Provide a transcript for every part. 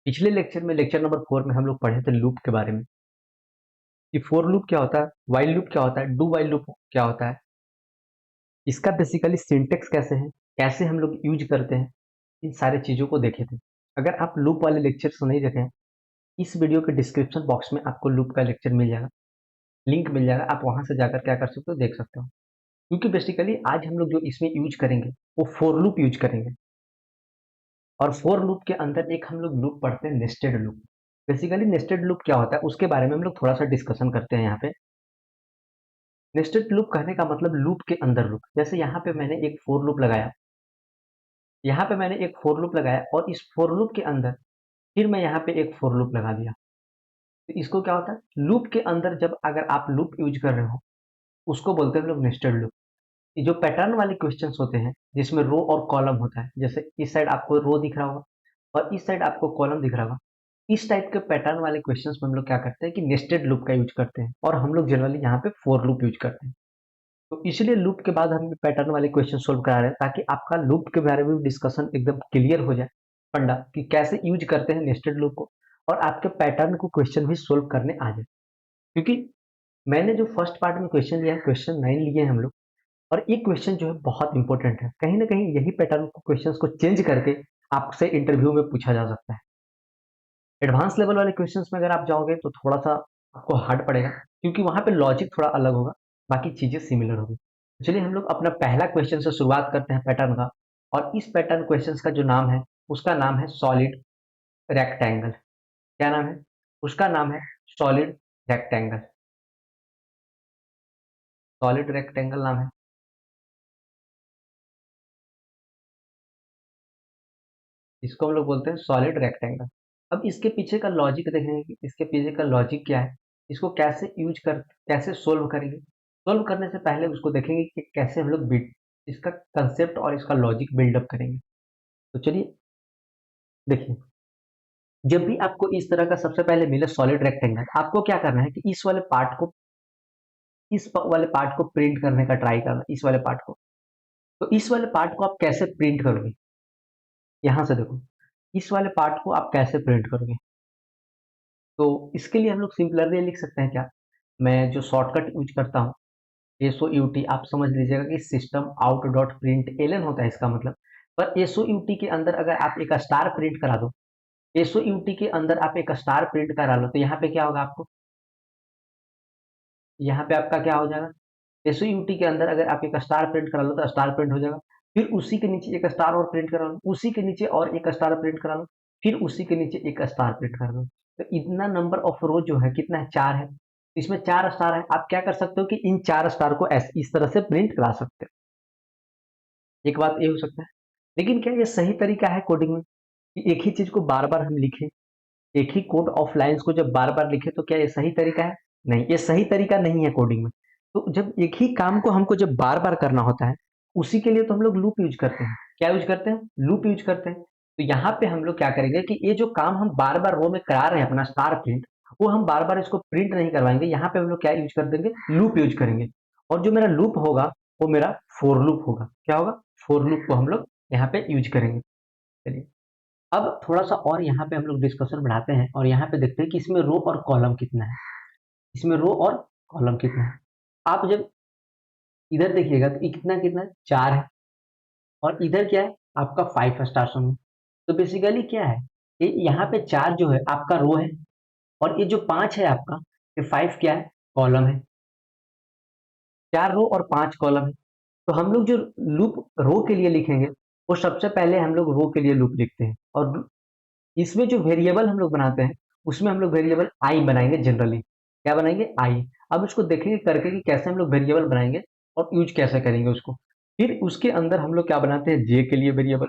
पिछले लेक्चर में lecture number 4 में हम लोग पढ़े थे लूप के बारे में कि फोर लूप क्या होता है, व्हाइल लूप क्या होता है, डू व्हाइल लूप क्या होता है, इसका बेसिकली सिंटेक्स कैसे है, कैसे हम लोग यूज करते हैं, इन सारे चीजों को देखे थे। अगर आप लूप वाले लेक्चर्स नहीं देखे हैं, इस वीडियो के डिस्क्रिप्शन बॉक्स में आपको लूप का लेक्चर मिल जाएगा, लिंक मिल जाएगा, आप वहां से जाकर क्या कर सकते हो, देख सकते हो। क्योंकि बेसिकली आज हम लोग जो इसमें यूज करेंगे वो फोर लूप यूज करेंगे। और फोर लूप के अंदर एक हम लोग लूप पढ़ते हैं, nested loop. Basically nested loop क्या होता है उसके बारे में हम लोग थोड़ा सा डिस्कशन करते हैं यहाँ पे। नेस्टेड लूप कहने का मतलब लूप के अंदर लूप। जैसे यहाँ पे मैंने एक फोर लूप लगाया, यहाँ पे मैंने एक फोर लूप लगाया और इस फोर लूप के अंदर फिर मैं यहाँ पे एक फोर लूप लगा दिया। तो इसको क्या होता है, लूप के अंदर जब अगर आप लूप यूज कर रहे हो उसको बोलते हैं हम लोग नेस्टेड लूप। ये जो पैटर्न वाले क्वेश्चंस होते हैं जिसमें रो और कॉलम होता है, जैसे इस साइड आपको रो दिख रहा होगा और इस साइड आपको कॉलम दिख रहा होगा, इस टाइप के पैटर्न वाले क्वेश्चंस में हम लोग क्या करते हैं कि नेस्टेड लूप का यूज करते हैं और हम लोग जनरली यहाँ पे फोर लूप यूज करते हैं। तो इसलिए लूप के बाद हम पैटर्न वाले क्वेश्चन सोल्व करा रहे हैं ताकि आपका लूप के बारे में डिस्कशन एकदम क्लियर हो जाए, फंडा कि कैसे यूज करते हैं नेस्टेड लूप को, और आपके पैटर्न को क्वेश्चन भी सोल्व करने आ जाए। क्योंकि मैंने जो फर्स्ट पार्ट में क्वेश्चन लिया है, क्वेश्चन 9 लिए हैं हम लोग, और एक क्वेश्चन जो है बहुत इंपॉर्टेंट है, कहीं ना कहीं यही पैटर्न को क्वेश्चन को चेंज करके आपसे इंटरव्यू में पूछा जा सकता है। एडवांस लेवल वाले क्वेश्चंस में अगर आप जाओगे तो थोड़ा सा आपको हार्ड पड़ेगा, क्योंकि वहां पे लॉजिक थोड़ा अलग होगा, बाकी चीजें सिमिलर होगी। चलिए हम लोग अपना पहला क्वेश्चन से शुरुआत करते हैं पैटर्न का। और इस पैटर्न क्वेश्चंस का जो नाम है उसका नाम है सॉलिड रेक्टेंगल। क्या नाम है उसका? नाम है सॉलिड रेक्टेंगल। सॉलिड रेक्टेंगल नाम है। इसको हम लोग बोलते हैं सॉलिड रेक्टेंगल। अब इसके पीछे का लॉजिक देखेंगे कि इसके पीछे का लॉजिक क्या है, इसको कैसे यूज कर, कैसे सोल्व करेंगे। सोल्व करने से पहले उसको देखेंगे कि कैसे हम लोग बिल्ड, इसका कंसेप्ट और इसका लॉजिक बिल्डअप करेंगे। तो चलिए देखिए, जब भी आपको इस तरह का सबसे पहले मिले सॉलिड रेक्टेंगल, आपको क्या करना है कि इस वाले पार्ट को, इस वाले पार्ट को प्रिंट करने का ट्राई करना, इस वाले पार्ट को। तो इस वाले पार्ट को आप कैसे प्रिंट करोगे, यहां से देखो, इस वाले पार्ट को आप कैसे प्रिंट करोगे। तो इसके लिए हम लोग सिंपलरली लिख सकते हैं क्या, मैं जो शॉर्टकट यूज करता हूँ, एसओ यूटी, आप समझ लीजिएगा कि system out dot println होता है इसका मतलब। पर एसओ यूटी के अंदर अगर आप एक स्टार प्रिंट करा दो, एसओ यूटी के अंदर आप एक स्टार प्रिंट करा लो, तो यहाँ पे क्या होगा आपको, यहाँ पे आपका क्या हो जाएगा, एसओ यूटी के अंदर अगर आप एक स्टार प्रिंट करा लो तो स्टार प्रिंट हो जाएगा। फिर उसी के नीचे एक स्टार और प्रिंट करा लो, उसी के नीचे और एक स्टार प्रिंट करा लो, फिर उसी के नीचे एक स्टार प्रिंट कर लो। तो इतना नंबर ऑफ रो जो है कितना है, 4 है। इसमें 4 स्टार है, आप क्या कर सकते हो कि इन 4 स्टार को इस तरह से प्रिंट करा सकते हो। एक बात ये हो सकता है, लेकिन क्या ये सही तरीका है कोडिंग में कि एक ही चीज को बार बार हम लिखें, एक ही कोड ऑफ लाइन्स को जब बार बार लिखे, तो क्या ये सही तरीका है? नहीं, ये सही तरीका नहीं है कोडिंग में। तो जब एक ही काम को हमको जब बार बार करना होता है, उसी के लिए तो हम लोग लूप यूज करते हैं। क्या यूज करते हैं? लूप यूज करते हैं। तो यहाँ पे हम लोग क्या करेंगे कि ये जो काम हम बार बार रो में करा रहे हैं अपना स्टार प्रिंट, वो हम बार बार इसको प्रिंट नहीं करवाएंगे, यहाँ पे हम लोग क्या यूज कर देंगे, लूप यूज करेंगे। और जो मेरा लूप होगा वो मेरा फोर लूप होगा। क्या होगा? फोर लूप को हम लोग यहाँ पे यूज करेंगे। चलिए, अब थोड़ा सा और यहाँ पे हम लोग डिस्कशन बढ़ाते हैं और यहाँ पे देखते हैं कि इसमें रो और कॉलम कितना है, इसमें रो और कॉलम कितना है। आप जब इधर देखिएगा तो ये कितना कितना है, 4 है, और इधर क्या है आपका 5 स्टार सॉन्ग। तो बेसिकली क्या है, ये यहाँ पे 4 जो है आपका रो है, और ये जो 5 है आपका, ये 5 क्या है, कॉलम है। 4 रो और 5 कॉलम है। तो हम लोग जो लूप रो के लिए लिखेंगे, वो सबसे पहले हम लोग रो के लिए लूप लिखते हैं, और इसमें जो वेरिएबल हम लोग बनाते हैं उसमें हम लोग वेरिएबल आई बनाएंगे जनरली। क्या बनाएंगे? आई। अब इसको देखेंगे करके कि कैसे हम लोग वेरिएबल बनाएंगे और यूज कैसे करेंगे उसको। फिर उसके अंदर हम लोग क्या बनाते हैं, जे के लिए वेरिएबल।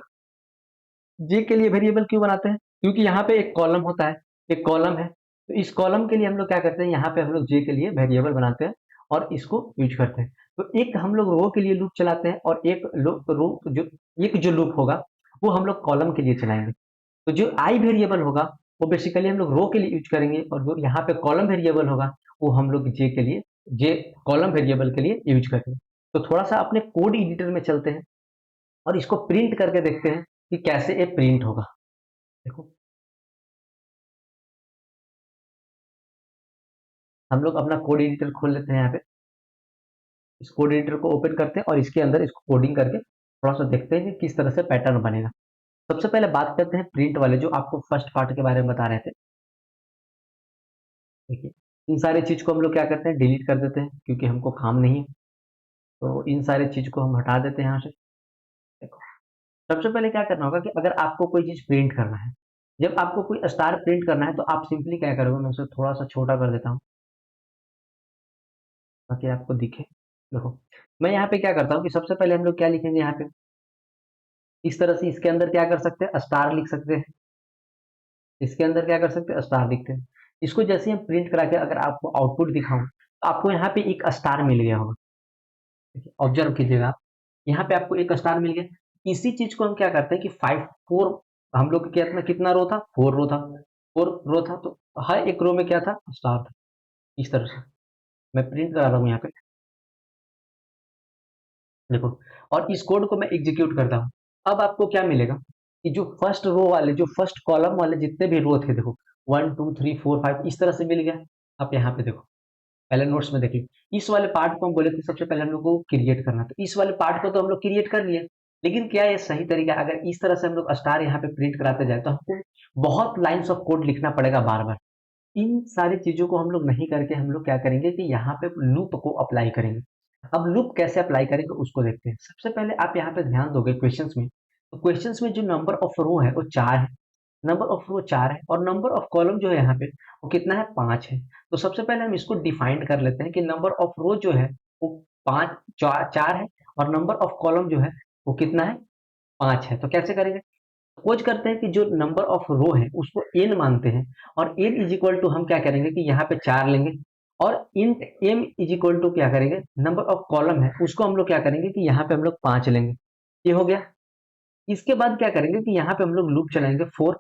जे के लिए वेरिएबल क्यों बनाते हैं? क्योंकि यहाँ पे एक कॉलम होता है, एक कॉलम है, तो इस कॉलम के लिए हम लोग क्या करते हैं, यहाँ पे हम लोग जे के लिए वेरिएबल बनाते हैं और इसको यूज करते हैं। तो एक हम लोग रो के लिए लूप चलाते हैं, और एक रो जो, एक जो लूप होगा वो हम लोग कॉलम के लिए चलाएंगे। तो जो आई वेरिएबल होगा वो बेसिकली हम लोग रो के लिए यूज करेंगे, और जो यहाँ पे कॉलम वेरिएबल होगा वो हम लोग जे के लिए, जे कॉलम वेरिएबल के लिए यूज करेंगे। तो थोड़ा सा अपने कोड एडिटर में चलते हैं और इसको प्रिंट करके देखते हैं कि कैसे ये प्रिंट होगा। देखो, हम लोग अपना कोड एडिटर खोल लेते हैं यहाँ पे। इस कोड एडिटर को ओपन करते हैं और इसके अंदर इसको कोडिंग करके थोड़ा सा देखते हैं कि किस तरह से पैटर्न बनेगा। सबसे पहले बात करते हैं प्रिंट वाले, जो आपको फर्स्ट पार्ट के बारे में बता रहे थे। देखिए, इन सारी चीज को हम लोग क्या करते हैं, डिलीट कर देते हैं, क्योंकि हमको काम नहीं है। तो इन सारी चीज को हम हटा देते हैं यहाँ से। देखो, सबसे पहले क्या करना होगा कि अगर आपको कोई चीज प्रिंट करना है, जब आपको कोई स्टार प्रिंट करना है, तो आप सिंपली क्या करोगे, मैं उसे थोड़ा सा छोटा कर देता हूँ ताकि आपको दिखे। देखो, मैं यहाँ पे क्या करता हूँ कि सबसे पहले हम लोग क्या लिखेंगे यहाँ पे, इस तरह से इसके अंदर क्या कर सकते हैं, स्टार लिख सकते हैं। इसके अंदर क्या कर सकते हैं, स्टार लिखते हैं। इसको जैसे ही हम प्रिंट करा के अगर आपको आउटपुट दिखाऊं, तो आपको यहाँ पे एक स्टार मिल गया होगा। ऑब्जर्व कीजिएगा आप, यहाँ पे आपको एक स्टार मिल गया। इसी चीज को हम क्या करते हैं कि 5 4, हम लोग के कितना कितना रो था, 4 रो था। 4 रो था, तो हर एक रो में क्या था, स्टार था। इस तरह से मैं प्रिंट करा रहा हूँ यहाँ पे। देखो, और इस कोड को मैं एग्जीक्यूट करता हूँ। अब आपको क्या मिलेगा कि जो फर्स्ट रो वाले, जो फर्स्ट कॉलम वाले जितने भी रो थे, देखो 1 2 3 4 5 इस तरह से मिल गया। आप यहाँ पे देखो, पहले नोट्स में देखिए, इस वाले पार्ट को हम बोले थे सबसे पहले हम लोग को क्रिएट करना, तो इस वाले पार्ट को तो हम लोग क्रिएट कर लिए। लेकिन क्या ये सही तरीका है? अगर इस तरह से हम लोग स्टार यहाँ पे प्रिंट कराते जाए, तो हमको बहुत लाइन्स ऑफ कोड लिखना पड़ेगा बार बार। इन सारी चीजों को हम लोग नहीं करके हम लोग क्या करेंगे कि यहाँ पे लूप को अप्लाई करेंगे। अब लूप कैसे अप्लाई करेंगे उसको देखते हैं। सबसे पहले आप यहाँ पे ध्यान दोगे क्वेश्चंस में, तो क्वेश्चंस में जो नंबर ऑफ रो है वो 4 है। नंबर ऑफ रो 4 है और नंबर ऑफ कॉलम जो है यहाँ पे वो कितना है, 5 है। तो सबसे पहले हम इसको डिफाइन कर लेते हैं कि नंबर ऑफ रो जो है वो 4 है, और नंबर ऑफ कॉलम जो है वो कितना है, 5 है। तो कैसे करेंगे, सपोज करते हैं कि जो नंबर ऑफ रो है उसको n मानते हैं, और n इज इक्वल टू हम क्या करेंगे कि यहाँ पे 4 लेंगे, और int m is equal to क्या करेंगे, नंबर ऑफ कॉलम है उसको हम लोग क्या करेंगे कि यहाँ पे हम लोग 5 लेंगे। ये हो गया। इसके बाद क्या करेंगे कि यहाँ पे हम लोग लूप चलाएंगे, फोर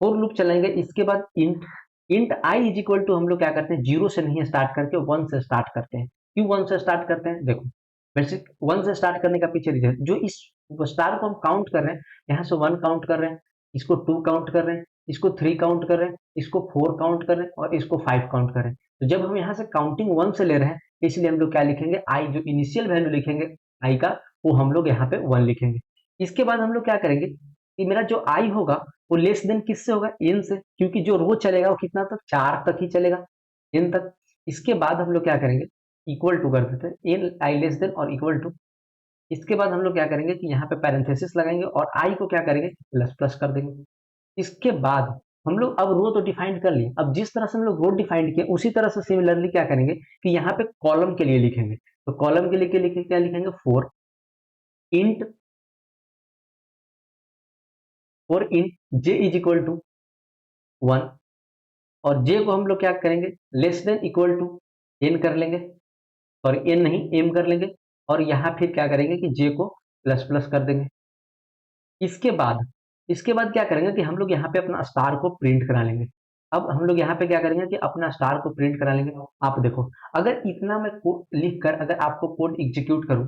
फोर लूप चलाएंगे। इसके बाद int int I is equal to हम लोग क्या करते हैं, 0 से नहीं स्टार्ट करके 1 से स्टार्ट करते हैं। क्यों 1 से स्टार्ट करते हैं, देखो बेसिक 1 से स्टार्ट करने का पीछे रीजन, जो इस स्टार को हम काउंट कर रहे हैं, यहाँ से 1 काउंट कर रहे हैं, इसको 2 काउंट कर रहे हैं, इसको 3 काउंट कर रहे हैं, इसको 4 काउंट कर रहे हैं, और इसको 5 काउंट कर रहे हैं। तो जब हम यहाँ से काउंटिंग 1 से ले रहे हैं, इसलिए हम लोग क्या लिखेंगे, आई जो इनिशियल वैल्यू लिखेंगे आई का, वो हम लोग यहाँ पे 1 लिखेंगे। इसके बाद हम लोग क्या करेंगे कि मेरा जो आई होगा वो लेस देन किससे होगा, एन से, क्योंकि जो रो चलेगा वो कितना तक, 4 तक ही चलेगा, एन तक। इसके बाद हम लोग क्या करेंगे, इक्वल टू कर देते हैं, एन आई लेस देन और इक्वल टू। इसके बाद हम लोग क्या करेंगे कि यहाँ पे पैरेंथेसिस लगाएंगे और आई को क्या करेंगे, प्लस प्लस कर देंगे। इसके बाद हम लोग अब रो तो डिफाइंड कर लिए, अब जिस तरह से हम लोग रो डिफाइंड किए उसी तरह से सिमिलरली क्या करेंगे कि यहाँ पे कॉलम के लिए लिखेंगे। तो कॉलम के लिए क्या लिखेंगे, 4 int J is equal to 1, और जे को हम लोग क्या करेंगे, less than equal to n कर लेंगे, सॉरी एन नहीं एम कर लेंगे, और यहाँ फिर क्या करेंगे कि जे को प्लस प्लस कर देंगे। इसके बाद क्या करेंगे कि हम लोग यहाँ पे अपना स्टार को प्रिंट करा लेंगे। अब हम लोग यहाँ पे क्या करेंगे कि अपना स्टार को प्रिंट करा लेंगे। आप देखो, अगर इतना मैं कोड लिख कर अगर आपको कोड एग्जीक्यूट करूँ,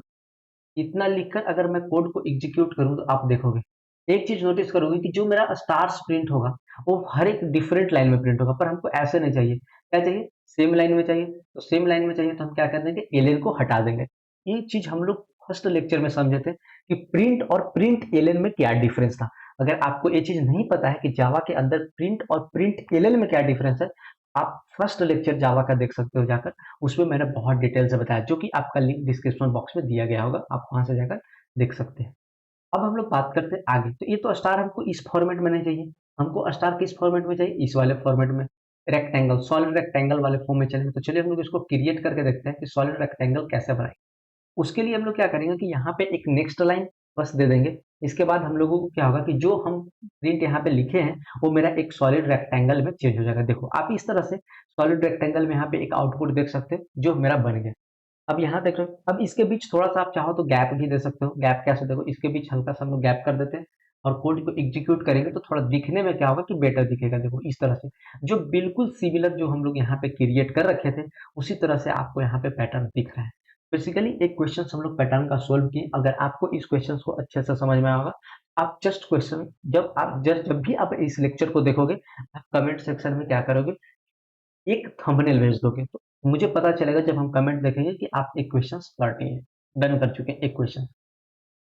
इतना लिखकर अगर मैं कोड को एग्जीक्यूट करूँ, तो आप देखोगे एक चीज नोटिस करोगे कि जो मेरा स्टार्स प्रिंट होगा वो हर एक डिफरेंट लाइन में प्रिंट होगा, पर हमको ऐसे नहीं चाहिए। क्या चाहिए, सेम लाइन में चाहिए। तो सेम लाइन में चाहिए तो हम क्या कर देंगे, एलएन को हटा देंगे। ये चीज हम लोग फर्स्ट लेक्चर में समझे थे कि प्रिंट और प्रिंट एलएन में क्या डिफरेंस था। अगर आपको ये चीज नहीं पता है कि जावा के अंदर प्रिंट और प्रिंट एलएन में क्या डिफरेंस है, आप फर्स्ट लेक्चर जावा का देख सकते हो जाकर, उसमें मैंने बहुत डिटेल से बताया, जो कि आपका लिंक डिस्क्रिप्शन बॉक्स में दिया गया होगा, आप वहां से जाकर देख सकते हैं। अब हम लोग बात करते हैं आगे। तो ये तो स्टार हमको इस फॉर्मेट में नहीं चाहिए, हमको स्टार किस फॉर्मेट में चाहिए, इस वाले फॉर्मेट में, रेक्टेंगल, सॉलिड रेक्टेंगल वाले फॉर्म में चलेंगे। तो चलिए हम लोग इसको क्रिएट करके देखते हैं कि सॉलिड रेक्टेंगल कैसे बनाए। उसके लिए हम लोग क्या करेंगे कि यहाँ पे एक नेक्स्ट लाइन बस दे देंगे। इसके बाद हम लोगों को क्या होगा कि जो हम प्रिंट यहाँ पे लिखे हैं वो मेरा एक सॉलिड रेक्टेंगल में चेंज हो जाएगा। देखो आप इस तरह से सॉलिड रेक्टेंगल में यहाँ पे एक आउटपुट देख सकते हैं जो मेरा बन गया। अब यहाँ देख रहे हो, अब इसके बीच थोड़ा सा आप चाहो तो गैप भी दे सकते हो। गैप कैसे, देखो इसके बीच हल्का सा हम लोग गैप कर देते हैं, और कोड को एग्जीक्यूट करेंगे तो थोड़ा दिखने में क्या होगा कि बेटर दिखेगा। देखो इस तरह से जो बिल्कुल सिमिलर जो हम लोग यहाँ पे क्रिएट कर रखे थे, उसी तरह से आपको यहाँ पे पैटर्न दिख रहा है। बेसिकली एक क्वेश्चन हम लोग पैटर्न का सोल्व किए। अगर आपको इस क्वेश्चन को अच्छे से समझ में आएगा, आप जस्ट क्वेश्चन जब भी आप इस लेक्चर को देखोगे, आप कमेंट सेक्शन में क्या करोगे, एक थंबनेल भेज दोगे। तो मुझे पता चलेगा जब हम कमेंट देखेंगे कि आप एक क्वेश्चन कर लिए, डन कर चुके हैं एक क्वेश्चन,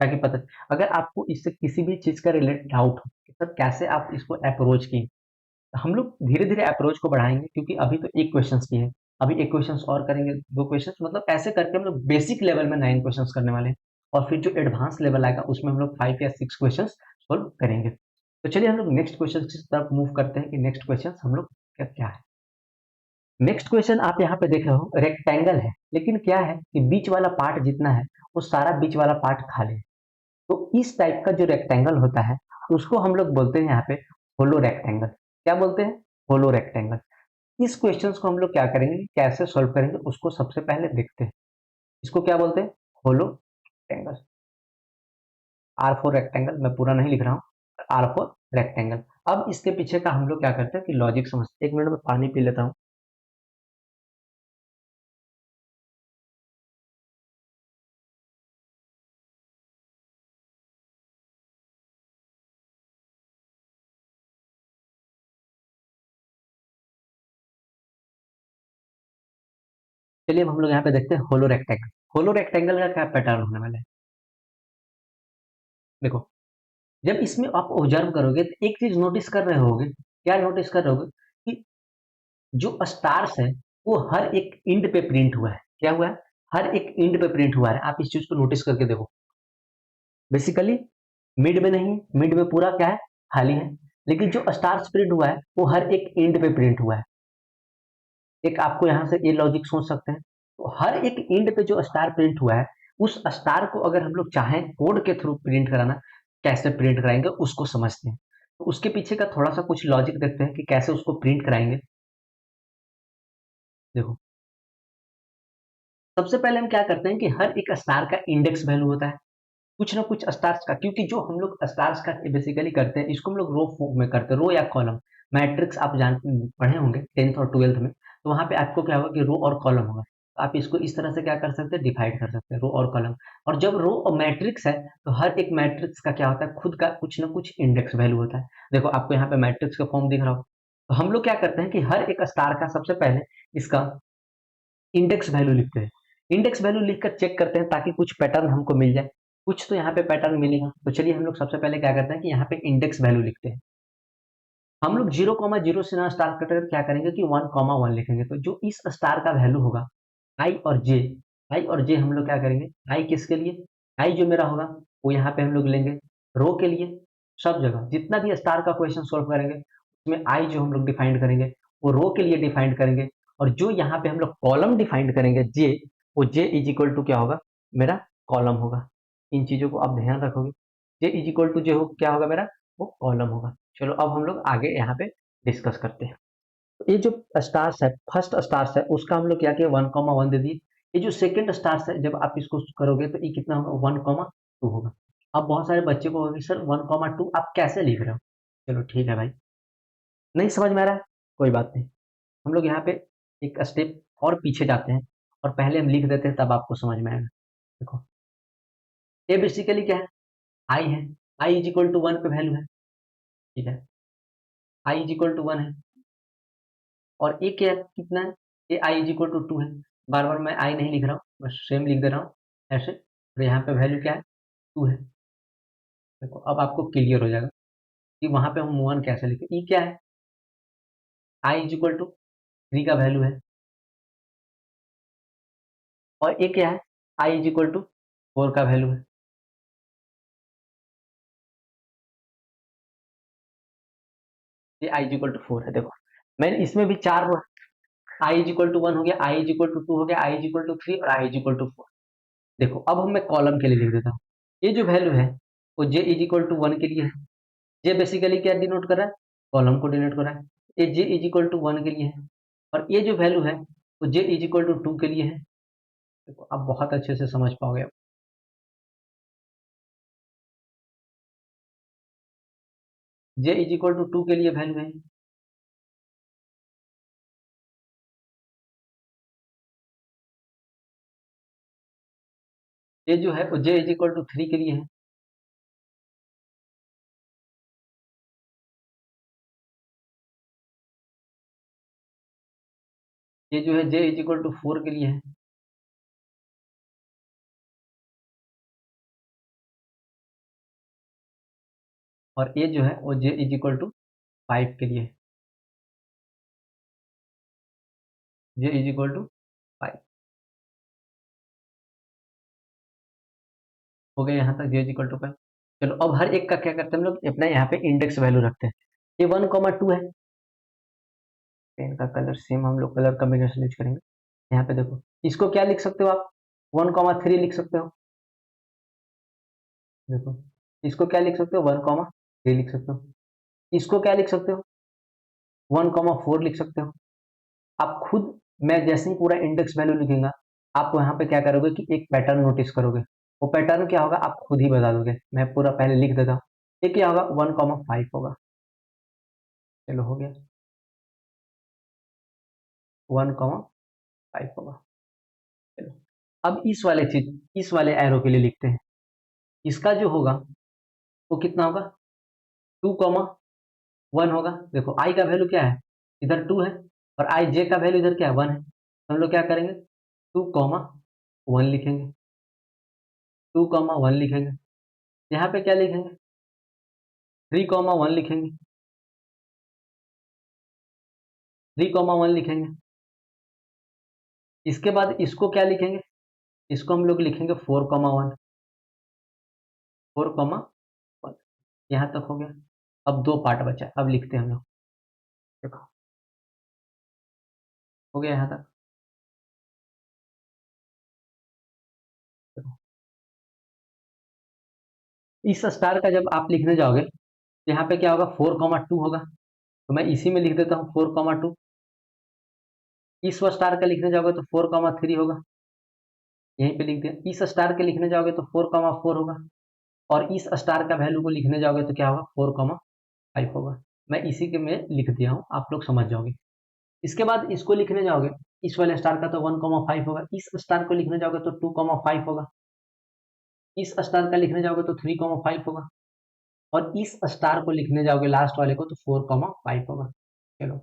ताकि पता, अगर आपको इससे किसी भी चीज़ का रिलेटेड डाउट हो कि सर कैसे आप इसको अप्रोच किए, तो हम लोग धीरे-धीरे अप्रोच को बढ़ाएँगे, क्योंकि अभी तो 1 क्वेश्चन्स किए हैं, अभी 1 क्वेश्चन्स और करेंगे, 2 क्वेश्चन्स, मतलब ऐसे करके हम लोग बेसिक लेवल में 9 क्वेश्चन्स करने वाले हैं, और फिर जो एडवांस लेवल आएगा उसमें हम लोग 5 या 6 क्वेश्चन्स सॉल्व करेंगे। तो चलिए हम लोग नेक्स्ट क्वेश्चन की तरफ मूव करते हैं कि नेक्स्ट क्वेश्चन हम लोग क्या क्या है। नेक्स्ट क्वेश्चन आप यहाँ पे देख रहे हो, रेक्टेंगल है, लेकिन क्या है कि बीच वाला पार्ट जितना है वो सारा बीच वाला पार्ट खाली है। तो इस टाइप का जो रेक्टेंगल होता है उसको हम लोग बोलते हैं यहाँ पे होलो रेक्टेंगल। क्या बोलते हैं? होलो रेक्टेंगल। इस क्वेश्चन को हम लोग क्या करेंगे, कैसे सॉल्व करेंगे उसको सबसे पहले देखते हैं। इसको क्या बोलते हैं? होलो रेक्टेंगल। आर फोर रेक्टेंगल, मैं पूरा नहीं लिख रहा हूँ, आर फोर रेक्टेंगल। अब इसके पीछे का हम लोग क्या करते हैं कि लॉजिक समझते हैं। 1 मिनट में पानी पी लेता हूँ। चलिए अब हम लोग यहाँ पे देखते हैं होलो रेक्टेंगल। होलो रेक्टेंगल का क्या पैटर्न होने वाला है, देखो। जब इसमें आप ऑब्जर्व करोगे तो एक चीज नोटिस कर रहे होगे, क्या नोटिस कर रहे होगे कि जो स्टार्स है वो हर एक इंड पे प्रिंट हुआ है। क्या हुआ है? हर एक इंड पे प्रिंट हुआ है। आप इस चीज को नोटिस करके देखो। बेसिकली मिड में नहीं, मिड में पूरा क्या है, खाली है, लेकिन जो स्टार्स प्रिंट हुआ है वो हर एक इंड पे प्रिंट हुआ है। एक आपको यहाँ से ये लॉजिक सोच सकते हैं, तो हर एक इंड पे जो स्टार प्रिंट हुआ है, उस स्टार को अगर हम लोग चाहें कोड के थ्रू प्रिंट कराना, कैसे प्रिंट कराएंगे उसको समझते हैं। तो उसके पीछे का थोड़ा सा कुछ लॉजिक देखते हैं कि कैसे उसको प्रिंट कराएंगे। देखो, सबसे पहले हम क्या करते हैं कि हर एक स्टार का इंडेक्स वैल्यू होता है, कुछ ना कुछ स्टार्स का, क्योंकि जो हम लोग स्टार्स का बेसिकली करते हैं इसको हम लोग रो फॉर्म में करते हैं, रो या कॉलम। मैट्रिक्स आप जान पढ़े होंगे 10th और 12th में, तो वहां पे आपको क्या होगा कि रो और कॉलम होगा। तो आप इसको इस तरह से क्या कर सकते हैं, डिवाइड कर सकते हैं, रो और कॉलम। और जब रो और मैट्रिक्स है तो हर एक मैट्रिक्स का क्या होता है, खुद का कुछ ना कुछ इंडेक्स वैल्यू होता है। देखो आपको यहाँ पे मैट्रिक्स का फॉर्म दिख रहा हो, तो हम लोग क्या करते हैं कि हर एक स्टार का सबसे पहले इसका इंडेक्स वैल्यू लिखते हैं। इंडेक्स वैल्यू लिखकर चेक करते हैं ताकि कुछ पैटर्न हमको मिल जाए। कुछ तो यहाँ पे पैटर्न मिलेगा। तो चलिए हम लोग सबसे पहले क्या करते हैं कि यहाँ पे इंडेक्स वैल्यू लिखते हैं। हम लोग 0,0 से ना स्टार्ट करते क्या करेंगे कि 1,1 लिखेंगे। तो जो इस स्टार का वैल्यू होगा, आई और जे, आई और जे हम लोग क्या करेंगे, आई किसके लिए, आई जो मेरा होगा वो यहाँ पे हम लोग लेंगे रो के लिए। सब जगह जितना भी स्टार का क्वेश्चन सोल्व करेंगे उसमें आई जो हम लोग डिफाइंड करेंगे वो रो के लिए डिफाइंड करेंगे। और जो यहाँ पे हम लोग कॉलम डिफाइंड करेंगे जे, वो जे इज इक्वल टू क्या होगा, मेरा कॉलम होगा। इन चीजों को आप ध्यान रखोगे। जे इज इक्वल टू जे हो क्या होगा मेरा, वो कॉलम होगा। चलो अब हम लोग आगे यहाँ पे डिस्कस करते हैं। तो ये जो स्टार्स है, फर्स्ट स्टार्स है उसका हम लोग क्या किया, 1,1 दे दिए। ये जो सेकंड स्टार्स है जब आप इसको करोगे तो ये कितना होगा, 1,2 होगा। अब बहुत सारे बच्चे को होगी सर 1,2 आप कैसे लिख रहे हो। चलो ठीक है भाई, नहीं समझ में आ रहा है, कोई बात नहीं। हम लोग यहाँ पे एक स्टेप और पीछे जाते हैं और पहले हम लिख देते हैं, तब आपको समझ में आएगा। देखो, ये बेसिकली क्या है, आई है, आई इज इक्वल टू 1 पे वैल्यू है, ठीक है, आई इज इक्वल टू 1 है। और ये क्या कितना है, ये आई इज इक्वल टू 2 है। बार बार मैं आई नहीं लिख रहा हूँ, बस सेम लिख दे रहा हूँ ऐसे। और यहाँ पे वैल्यू क्या है, 2 है। देखो अब आपको क्लियर हो जाएगा कि वहां पे हम 1 कैसे लिखे। ई क्या है, आई इज इक्वल टू 3 का वैल्यू है। और ये क्या है, आई इज इक्वल टू 4 का वैल्यू है। ये आई इज इक्वल टू 4 है। देखो मैंने इसमें भी 4 रो, आई इज इक्वल टू 1 हो गया, आई इज इक्वल टू 2 हो गया, आई इज इक्वल टू 3 और आई इज इक्वल टू 4। देखो अब हम मैं कॉलम के लिए लिख देता हूँ। ये जो वैल्यू है वो जे इज इक्वल टू 1 के लिए है। जे बेसिकली क्या डिनोट कर रहा है, कॉलम को डिनोट कर रहा है। ये जे इज इक्वल टू 1 के लिए है। और ये जो वैल्यू है वो जे इज इक्वल टू 2 के लिए है। देखो आप बहुत अच्छे से समझ पाओगे अब। जे इज इक्वल टू 2 के लिए वैल्यू है। ये जो है वो जे इज इक्वल टू 3 के लिए है। ये जो है j इज इक्वल टू 4 के लिए है, और ये जो है वो j इज इक्वल टू 5 के लिए है, j इज इक्वल टू 5। हो गया यहाँ तक j इज इक्वल टू 5। चलो अब हर एक का क्या करते हैं हम लोग, अपना यहाँ पे इंडेक्स वैल्यू रखते हैं। ये 1,2 है, पेन का कलर सेम हम लोग कलर कॉम्बिनेशन यूज करेंगे। यहाँ पे देखो, इसको क्या लिख सकते हो आप, 1,3 लिख सकते हो। देखो, इसको क्या लिख सकते हो, 1,3 लिख सकते हो। इसको क्या लिख सकते हो, 1,4 लिख सकते हो। आप खुद, मैं जैसे ही पूरा इंडेक्स वैल्यू लिखूंगा, आप यहाँ पे क्या करोगे कि एक पैटर्न नोटिस करोगे। वो पैटर्न क्या होगा आप खुद ही बता दोगे, मैं पूरा पहले लिख देता हूँ। ये क्या होगा, 1,5 होगा। चलो हो गया, 1,5 होगा। चलो अब इस वाले चीज, इस वाले एरो के लिए लिखते हैं। इसका जो होगा वो कितना होगा, 2,1 होगा। देखो आई का वैल्यू क्या है, इधर 2 है, और आई जे का वैल्यू इधर क्या है, 1 है। तो हम लोग क्या करेंगे, 2,1 लिखेंगे, 2,1 लिखेंगे। यहाँ पे क्या लिखेंगे, 3,1 लिखेंगे, 3,1 लिखेंगे। इसके बाद इसको क्या लिखेंगे, इसको हम लोग लिखेंगे 4,1, 4,1। यहाँ तक हो गया। अब दो पार्ट बचा है, अब लिखते हैं हम लोग। देखो हो गया यहाँ तक। देखो, इस स्टार का जब आप लिखने जाओगे, तो यहाँ पे क्या होगा, 4,2 होगा। तो मैं इसी में लिख देता हूँ 4,2। इस स्टार का लिखने जाओगे तो 4,3 होगा, यहीं पे लिख दिया। इस स्टार के लिखने जाओगे तो 4,4 होगा, और इस स्टार का वैल्यू को लिखने जाओगे तो क्या होगा, 4,5 होगा। मैं इसी के में लिख दिया हूँ, आप लोग समझ जाओगे। इसके बाद इसको लिखने जाओगे, इस वाले स्टार का तो 1,5 होगा, इस स्टार को लिखने जाओगे तो 2,5 होगा, इस स्टार का लिखने जाओगे तो 3,5 होगा, और इस स्टार को लिखने जाओगे लास्ट वाले को तो 4,5 होगा। चलो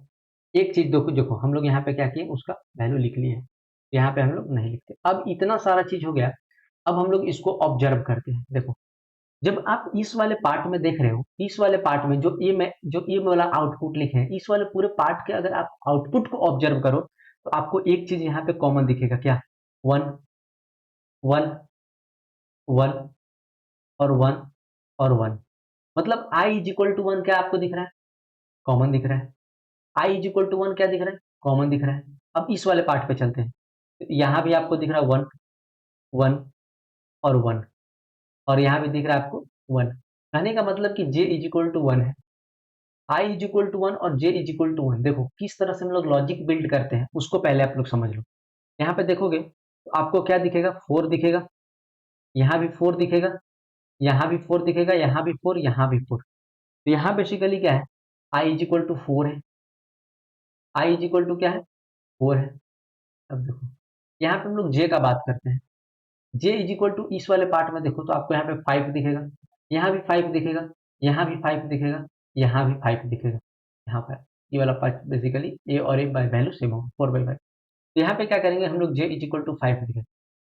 एक चीज देखो, देखो हम लोग यहाँ पे क्या किए, उसका वैल्यू लिख लिए हैं, यहाँ पे हम लोग नहीं लिखते। अब इतना सारा चीज हो गया, अब हम लोग इसको ऑब्जर्व करते हैं। देखो, जब आप इस वाले पार्ट में देख रहे हो, इस वाले पार्ट में जो ये वाला आउटपुट लिखे हैं, इस वाले पूरे पार्ट के अगर आप आउटपुट को ऑब्जर्व करो, तो आपको एक चीज यहाँ पे कॉमन दिखेगा, क्या, 1 1 1 और 1 और 1। मतलब आई इज इक्वल टू 1 क्या आपको दिख रहा है, कॉमन दिख रहा है। आई इज इक्वल टू 1 क्या दिख रहा है, कॉमन दिख रहा है। अब इस वाले पार्ट पे चलते हैं, तो यहाँ भी आपको दिख रहा है 1 1 और 1, और यहाँ भी दिख रहा है आपको 1। कहने का मतलब कि j इज इक्वल टू 1 है, आई इज इक्वल टू 1 और j इज इक्वल टू 1। देखो किस तरह से हम लोग लॉजिक बिल्ड करते हैं, उसको पहले आप लोग समझ लो। यहाँ पे देखोगे तो आपको क्या दिखेगा, 4 दिखेगा, यहाँ भी 4 दिखेगा, यहाँ भी 4 दिखेगा, यहाँ भी 4, यहाँ भी 4। तो यहाँ बेसिकली क्या है, आई इज इक्वल टू 4 है, आई इज इक्वल टू क्या है, 4 है। अब देखो यहाँ पे हम लोग जे का बात करते हैं, जे इज इक्वल टू इस वाले पार्ट में देखो तो आपको यहाँ पे 5 दिखेगा, यहाँ भी 5 दिखेगा, यहाँ भी 5 दिखेगा, यहाँ भी 5 दिखेगा। यहाँ पर ये वाला पार्ट बेसिकली ए और ए बाय वैल्यू सेम होगा, 4/5। तो यहाँ पे क्या करेंगे हम लोग, जे इज इक्वल टू 5 दिखेगा।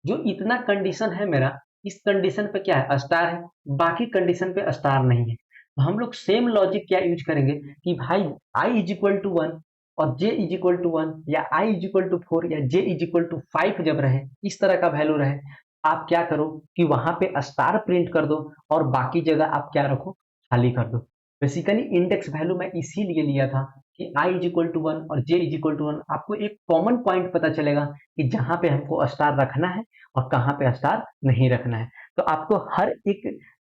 जो इतना कंडीशन है मेरा, इस कंडीशन पे क्या है, स्टार है, बाकी कंडीशन पे स्टार नहीं है। तो हम लोग सेम लॉजिक क्या यूज करेंगे कि भाई आई इज इक्वल टू 1 और जे इज इक्वल टू 1, या आई इज इक्वल टू 4 या जे इज इक्वल टू 5 जब रहे, इस तरह का वैल्यू रहे, आप क्या करो कि वहां पे स्टार प्रिंट कर दो, और बाकी जगह आप क्या रखो, खाली कर दो। बेसिकली इंडेक्स वैल्यू मैं इसीलिए लिया था कि आई इज इक्वल टू 1 और जे इज इक्वल टू 1, आपको एक कॉमन पॉइंट पता चलेगा कि जहां पे हमको स्टार रखना है और कहाँ पे स्टार नहीं रखना है। तो आपको हर एक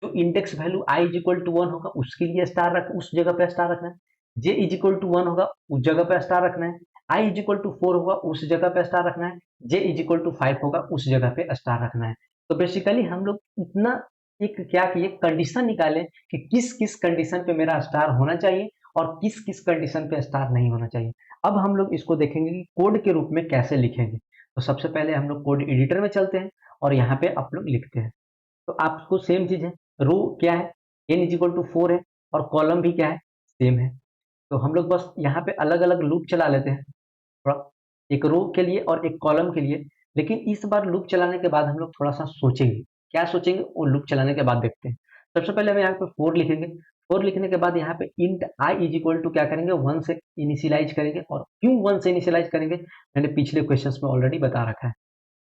जो index value i is equal to 1 होगा उसके लिए स्टार रख, उस जगह पे स्टार रखना है। जे इज इक्वल टू 1 होगा उस जगह पे स्टार रखना है। आई इज इक्वल टू 4 होगा उस जगह पे स्टार रखना है। जे इज इक्वल टू 5 होगा उस जगह पे स्टार रखना है। तो बेसिकली हम लोग इतना एक क्या किए, कंडीशन निकाले कि किस किस कंडीशन पे मेरा स्टार होना चाहिए और किस किस कंडीशन पे स्टार नहीं होना चाहिए। अब हम लोग इसको देखेंगे कि कोड के रूप में कैसे लिखेंगे। तो सबसे पहले हम लोग कोड एडिटर में चलते हैं और यहाँ पे आप लोग लिखते हैं। तो आपको सेम चीज है, रो क्या है, n इज इक्वल टू 4 है, और कॉलम भी क्या है, सेम है। तो हम लोग बस यहाँ पे अलग अलग लूप चला लेते हैं। एक रो के लिए और एक कॉलम के लिए। लेकिन इस बार लूप चलाने के बाद हम लोग थोड़ा सा सोचेंगे। क्या सोचेंगे वो लूप चलाने के बाद देखते हैं। सबसे पहले हम यहाँ पे 4 लिखेंगे। 4 लिखने के बाद यहाँ पे int I is equal to क्या करेंगे, 1 से इनिशियलाइज करेंगे। और क्यों 1 से इनिशियलाइज करेंगे, मैंने पिछले क्वेश्चंस में ऑलरेडी बता रखा है।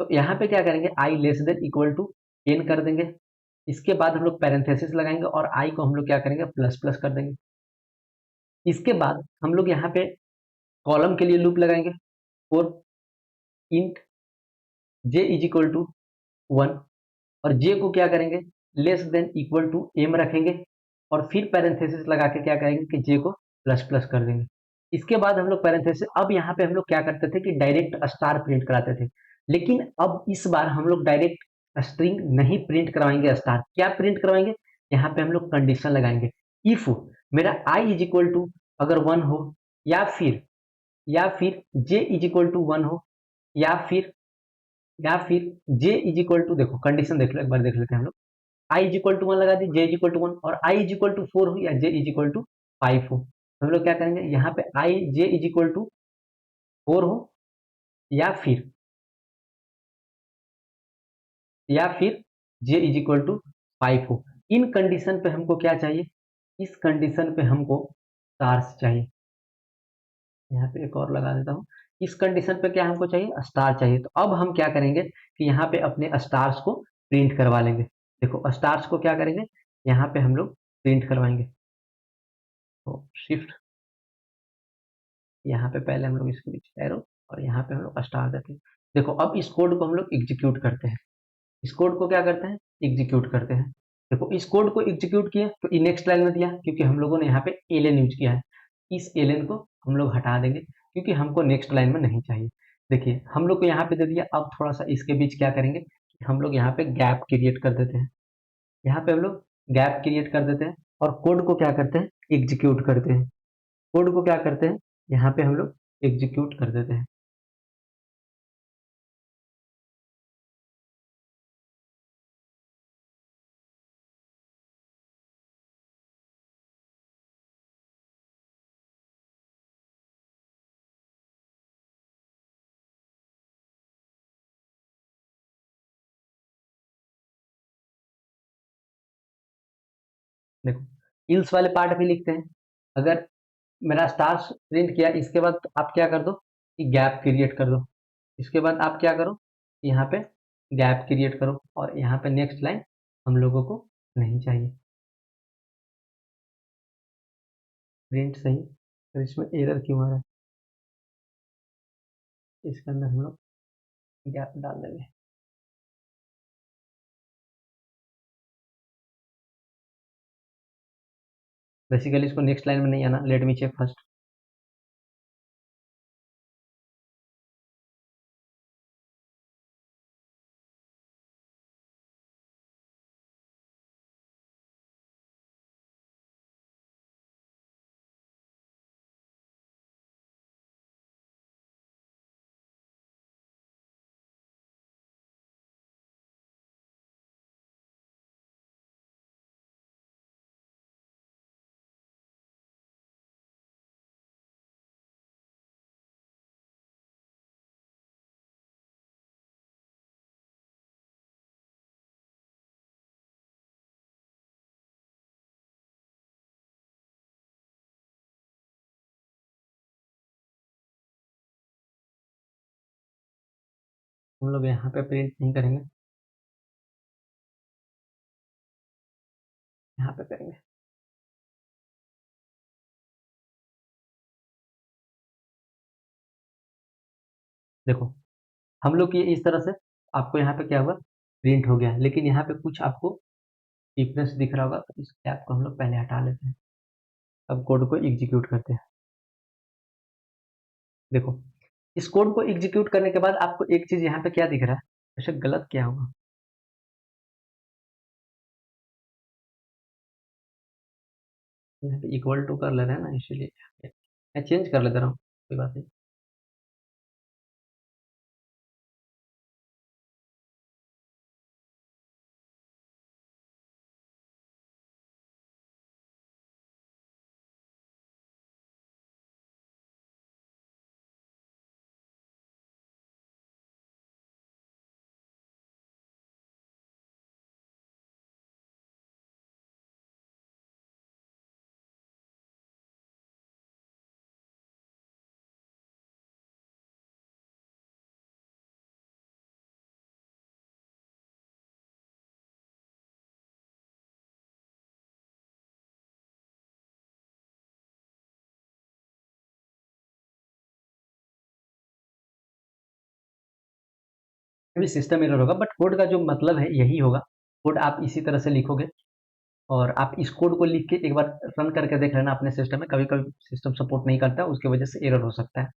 तो यहाँ पे क्या करेंगे, I less than equal to n कर देंगे। इसके बाद हम लोग पैरेंथेसिस लगाएंगे और आई को हम लोग क्या करेंगे, प्लस प्लस कर देंगे। इसके बाद हम लोग यहाँ पे कॉलम के लिए लूप लगाएंगे। For int j is equal to 1, और j को क्या करेंगे, less than equal to m रखेंगे। और फिर पैरेंथेसिस लगा के क्या करेंगे कि j को प्लस प्लस कर देंगे। इसके बाद हम लोग पैरेंथेसिस, अब यहाँ पे हम लोग क्या करते थे कि डायरेक्ट स्टार प्रिंट कराते थे। लेकिन अब इस बार हम लोग डायरेक्ट स्ट्रिंग नहीं प्रिंट करवाएंगे, स्टार क्या प्रिंट करवाएंगे, यहाँ पे हम लोग कंडीशन लगाएंगे। इफ मेरा i इज इक्वल टू अगर 1 हो, या फिर j इज इक्वल टू 1 हो, या फिर j इज इक्वल टू, देखो कंडीशन देख लो एक बार, देख लेते हैं हम लोग। i इज इक्वल टू 1 लगा दी, j इज इक्वल टू 1, और i इज इक्वल टू 4 हो या j इज इक्वल टू 5 हो। हम लोग क्या करेंगे, यहाँ पे i j is equal to 4 हो, या फिर j इज इक्वल टू 5 हो। इन कंडीशन पे हमको क्या चाहिए, इस कंडीशन पे हमको स्टार्स चाहिए। यहाँ पे एक और लगा देता हूँ। इस कंडीशन पे क्या हमको चाहिए, स्टार चाहिए। तो अब हम क्या करेंगे कि यहाँ पे अपने स्टार्स को प्रिंट करवा लेंगे। देखो स्टार्स को क्या करेंगे, यहाँ पे हम लोग प्रिंट करवाएंगे। तो शिफ्ट, यहाँ पे पहले हम लोग इसके बीच एरो, और यहाँ पे हम लोग स्टार देते हैं। देखो अब इस कोड को हम लोग एग्जीक्यूट करते हैं। इस कोड को क्या करते हैं, एग्जीक्यूट करते हैं। देखो इस कोड को एग्जीक्यूट किया तो ये नेक्स्ट लाइन में दिया, क्योंकि हम लोगों ने यहाँ पे एलन यूज किया है। इस एलन को हम लोग हटा देंगे, क्योंकि हमको नेक्स्ट लाइन में नहीं चाहिए। देखिए हम लोग को यहाँ पे दे दिया। अब थोड़ा सा इसके बीच क्या करेंगे, हम लोग यहाँ पे गैप क्रिएट कर देते हैं। यहाँ पे हम लोग गैप क्रिएट कर देते हैं, और कोड को क्या करते हैं, एग्जीक्यूट करते हैं। कोड को क्या करते हैं, यहाँ पे हम लोग एग्जीक्यूट कर देते हैं। देखो इल्स वाले पार्ट भी लिखते हैं। अगर मेरा स्टार प्रिंट किया, इसके बाद आप क्या कर दो कि गैप क्रिएट कर दो। इसके बाद आप क्या करो, यहाँ पे गैप क्रिएट करो, और यहाँ पे नेक्स्ट लाइन हम लोगों को नहीं चाहिए। प्रिंट सही, तो इसमें एरर क्यों आ रहा है, इसके अंदर हम लोग गैप डाल देंगे। बेसिकली इसको नेक्स्ट लाइन में नहीं आना, लेट मी चेक फर्स्ट। हम लोग यहाँ पे प्रिंट नहीं करेंगे, यहाँ पे करेंगे। देखो हम लोग ये इस तरह से, आपको यहाँ पे क्या हुआ, प्रिंट हो गया। लेकिन यहाँ पे कुछ आपको डिफरेंस दिख रहा होगा, तो इस गैप को हम लोग पहले हटा लेते हैं। अब कोड को एग्जीक्यूट करते हैं। देखो इस कोड को एग्जीक्यूट करने के बाद आपको एक चीज यहाँ पे क्या दिख रहा है, वैसे गलत क्या होगा, यहाँ पे इक्वल टू कर ले रहे हैं ना, इसीलिए मैं चेंज कर लेता हूँ, कोई बात नहीं। भी सिस्टम एरर होगा, बट कोड का जो मतलब है यही होगा। कोड आप इसी तरह से लिखोगे और आप इस कोड को लिख के एक बार रन करके देख लेना अपने सिस्टम में। कभी कभी सिस्टम सपोर्ट नहीं करता, उसकी वजह से एरर हो सकता है।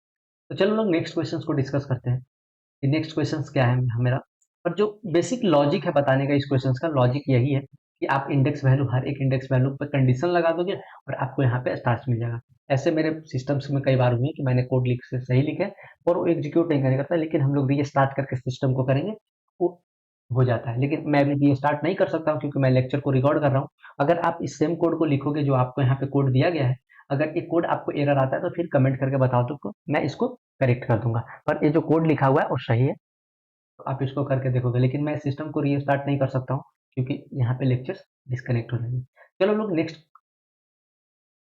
तो चलो लोग नेक्स्ट क्वेश्चन को डिस्कस करते हैं कि नेक्स्ट क्वेश्चन क्या है मेरा। पर जो बेसिक लॉजिक है बताने का इस क्वेश्चन का, लॉजिक यही है कि आप इंडेक्स वैल्यू, हर एक इंडेक्स वैल्यू पर कंडीशन लगा दोगे और आपको यहाँ पे स्टार्स मिल जाएगा। ऐसे मेरे सिस्टम्स में कई बार हुए कि मैंने कोड लिख से सही लिखे और वो एग्जीक्यूट नहीं करता, लेकिन हम लोग रीस्टार्ट करके सिस्टम को करेंगे, वो हो जाता है। लेकिन मैं अभी रीस्टार्ट नहीं कर सकता हूँ क्योंकि मैं लेक्चर को रिकॉर्ड कर रहा हूँ। अगर आप इस सेम कोड को लिखोगे जो आपको यहाँ पे कोड दिया गया है, अगर ये कोड आपको एरर आता है तो फिर कमेंट करके बताओ, तो मैं इसको करेक्ट कर दूंगा। पर ये जो कोड लिखा हुआ है वो सही है, तो आप इसको करके देखोगे। लेकिन मैं सिस्टम को रीस्टार्ट नहीं कर सकता हूँ क्योंकि यहाँ पे लेक्चर्स डिस्कनेक्ट हो जाएंगे। चलो लोग नेक्स्ट,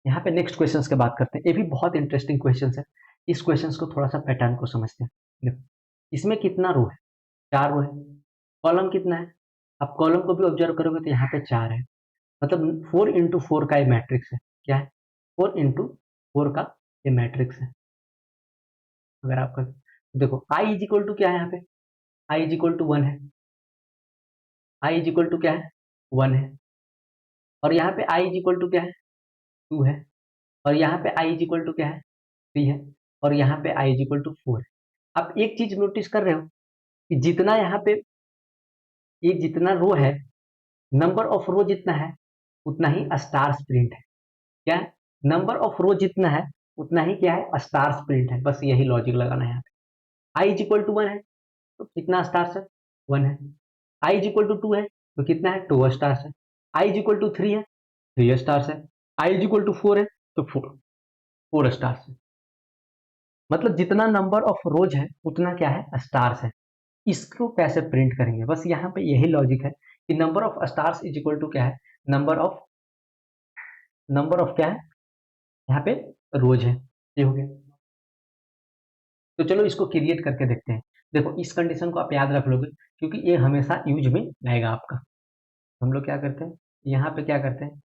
यहाँ पे नेक्स्ट क्वेश्चंस की बात करते हैं। ये भी बहुत इंटरेस्टिंग क्वेश्चंस है। इस क्वेश्चंस को थोड़ा सा पैटर्न को समझते हैं। देखो, इसमें कितना रो है? 4 रो है। कॉलम कितना है? आप कॉलम को भी ऑब्जर्व करोगे तो यहाँ पे 4 है। मतलब 4 इंटू 4 का ये मैट्रिक्स है। क्या है? 4 इंटू 4 का ये मैट्रिक्स है। अगर आपका देखो आई इज इक्वल टू क्या है यहाँ पे? आई इज इक्वल टू 1 है। आई इज इक्वल टू क्या है? 1 है। और यहाँ पे आई इज इक्वल टू क्या है? 2 है। और यहाँ पे आई इज इक्वल टू क्या है? 3 है। और यहाँ पे आई इज इक्वल टू 4 है। आप एक चीज नोटिस कर रहे हो कि जितना यहाँ पे ये जितना रो है, नंबर ऑफ रो जितना है उतना ही स्टार्स प्रिंट है। क्या है? नंबर ऑफ रो जितना है उतना ही क्या है? स्टार्स प्रिंट है। बस यही लॉजिक लगाना है यहाँ पे। आई इज इक्वल टू 1 है तो कितना स्टार्स है? 1 है। आई इज इक्वल टू 2 है तो कितना है? 2 स्टार्स है। आई इज इक्वल टू 3 है, 3 स्टार्स है। आई इज इक्वल टू 4 है तो 4 स्टार्स है। मतलब जितना नंबर ऑफ रोज है उतना क्या है? स्टार्स है। इसको कैसे प्रिंट करेंगे? बस यहाँ पे यही लॉजिक है कि number of stars is equal to क्या है? नंबर ऑफ क्या है? यहाँ पे रोज है। ये हो गया। तो चलो इसको क्रिएट करके देखते हैं। देखो इस कंडीशन को आप याद रख लोगे क्योंकि ये हमेशा यूज में आएगा आपका। हम लोग क्या करते हैं, यहाँ पे क्या करते हैं,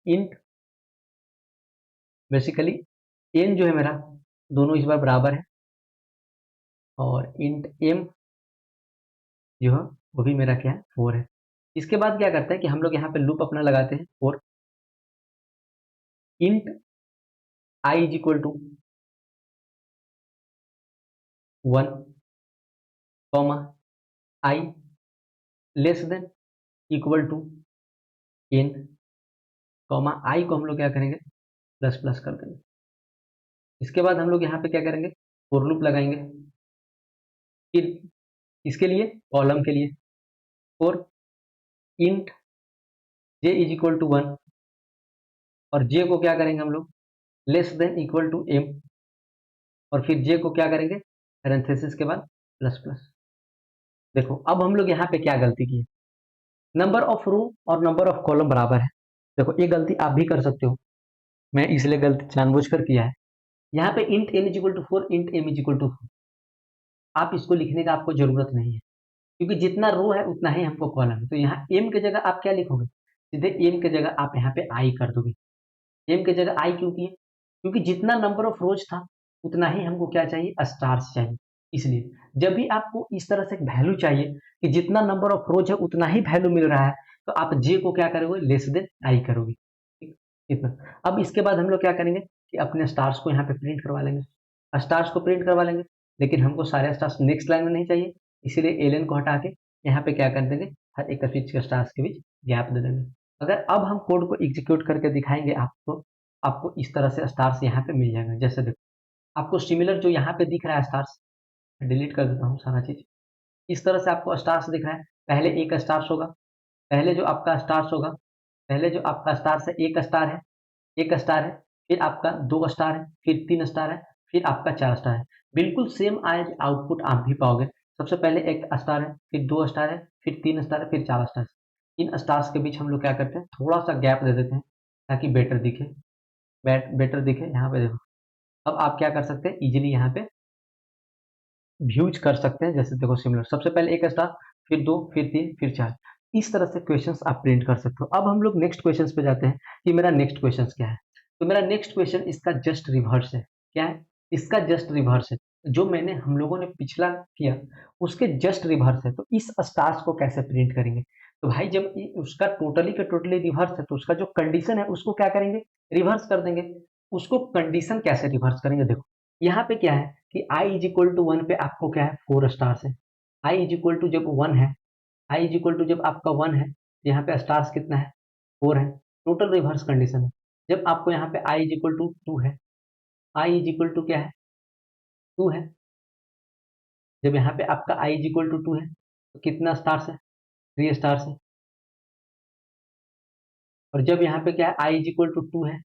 इंट बेसिकली एन जो है मेरा, दोनों इस बार बराबर है, और इंट एम जो है वो भी मेरा क्या है? 4 है। इसके बाद क्या करते हैं कि हम लोग यहाँ पे लूप अपना लगाते हैं और int I is equal to 1 comma I less than equal to N comma I को हम लोग क्या करेंगे? प्लस प्लस कर देंगे। इसके बाद हम लोग यहाँ पे क्या करेंगे? फॉर लूप लगाएंगे। फिर इसके लिए कॉलम के लिए और int J is equal to 1, और जे को क्या करेंगे हम लोग? Less than equal to m, और फिर जे को क्या करेंगे? पैरेंथेसिस के बाद प्लस प्लस। देखो अब हम लोग यहाँ पे क्या गलती की है, नंबर ऑफ रो और नंबर ऑफ कॉलम बराबर है। देखो ये गलती आप भी कर सकते हो, मैं इसलिए गलती जानबूझकर किया है। यहाँ पे int n is equal to 4, int m is equal to 4, आप इसको लिखने का आपको जरूरत नहीं है क्योंकि जितना रो है उतना ही हमको कॉलम है। तो यहाँ एम की जगह आप क्या लिखोगे? सीधे एम की जगह आप यहाँ पे आई कर दोगे। एम की जगह आई क्यों किए? क्योंकि जितना नंबर ऑफ रोज था उतना ही हमको क्या चाहिए? स्टार्स चाहिए। इसलिए जब भी आपको इस तरह से वैल्यू चाहिए कि जितना नंबर ऑफ रोज है उतना ही वैल्यू मिल रहा है, तो आप जे को क्या करोगे? लेस देन आई करोगे। ठीक, इतना। अब इसके बाद हम लोग क्या करेंगे कि अपने स्टार्स को यहाँ पे प्रिंट करवा लेंगे। स्टार्स को प्रिंट करवा लेंगे, लेकिन हमको सारे स्टार्स नेक्स्ट लाइन में नहीं चाहिए, इसीलिए एलन को हटा के यहाँ पे क्या कर देंगे? हर एक स्विच के स्टार्स के बीच गैप दे देंगे। अगर अब हम कोड को एग्जीक्यूट करके दिखाएंगे आपको, आपको इस तरह से स्टार्स यहाँ पे मिल जाएगा। जैसे देखो आपको सिमिलर जो यहाँ पे दिख रहा है स्टार्स, डिलीट कर देता हूँ सारा चीज। इस तरह से आपको स्टार्स दिख रहा है। पहले एक स्टार्स होगा, पहले जो आपका स्टार्स होगा, पहले जो आपका स्टार्स है एक स्टार है, एक स्टार है, फिर आपका 2 स्टार है, फिर 3 स्टार है, फिर आपका 4 स्टार है। बिल्कुल सेम आज आउटपुट आप भी पाओगे। सबसे पहले एक स्टार है, फिर 2 स्टार है, फिर 3 स्टार है, फिर 4 स्टार है। इन स्टार्स के बीच हम लोग क्या करते हैं? थोड़ा सा गैप दे देते हैं ताकि बेटर दिखे। बेटर दिखे। यहाँ पे देखो अब आप क्या कर सकते हैं? इजिली यहाँ पे व्यूज कर सकते हैं। जैसे देखो सिमिलर, सबसे पहले एक स्टार, फिर 2, फिर 3, फिर 4। इस तरह से क्वेश्चंस आप प्रिंट कर सकते हो। अब हम लोग नेक्स्ट क्वेश्चंस पे जाते हैं कि मेरा नेक्स्ट क्वेश्चन क्या है। तो मेरा नेक्स्ट क्वेश्चन इसका जस्ट रिवर्स है। क्या है? इसका जस्ट रिवर्स है। जो मैंने हम लोगों ने पिछला किया उसके जस्ट रिवर्स है, तो इस स्टार्स को कैसे प्रिंट करेंगे? तो भाई जब उसका टोटली का टोटली रिवर्स है तो उसका जो कंडीशन है उसको क्या करेंगे? रिवर्स कर देंगे। उसको कंडीशन कैसे रिवर्स करेंगे? देखो यहाँ पे क्या है कि i इज इक्वल टू 1 पे आपको क्या है 4 स्टार्स है। i इज इक्वल टू जब 1 है, i इज इक्वल टू जब आपका 1 है, यहाँ पे स्टार्स कितना है 4 है। टोटल रिवर्स कंडीशन है। जब आपको यहाँ पे i इज इक्वल टू 2 है, i इज इक्वल टू क्या है 2 है। जब यहाँ पे आपका i इज इक्वल टू 2 है तो कितना स्टार्स है 3 स्टार्स है। और जब यहाँ पे क्या है i इज इक्वल टू 2 है,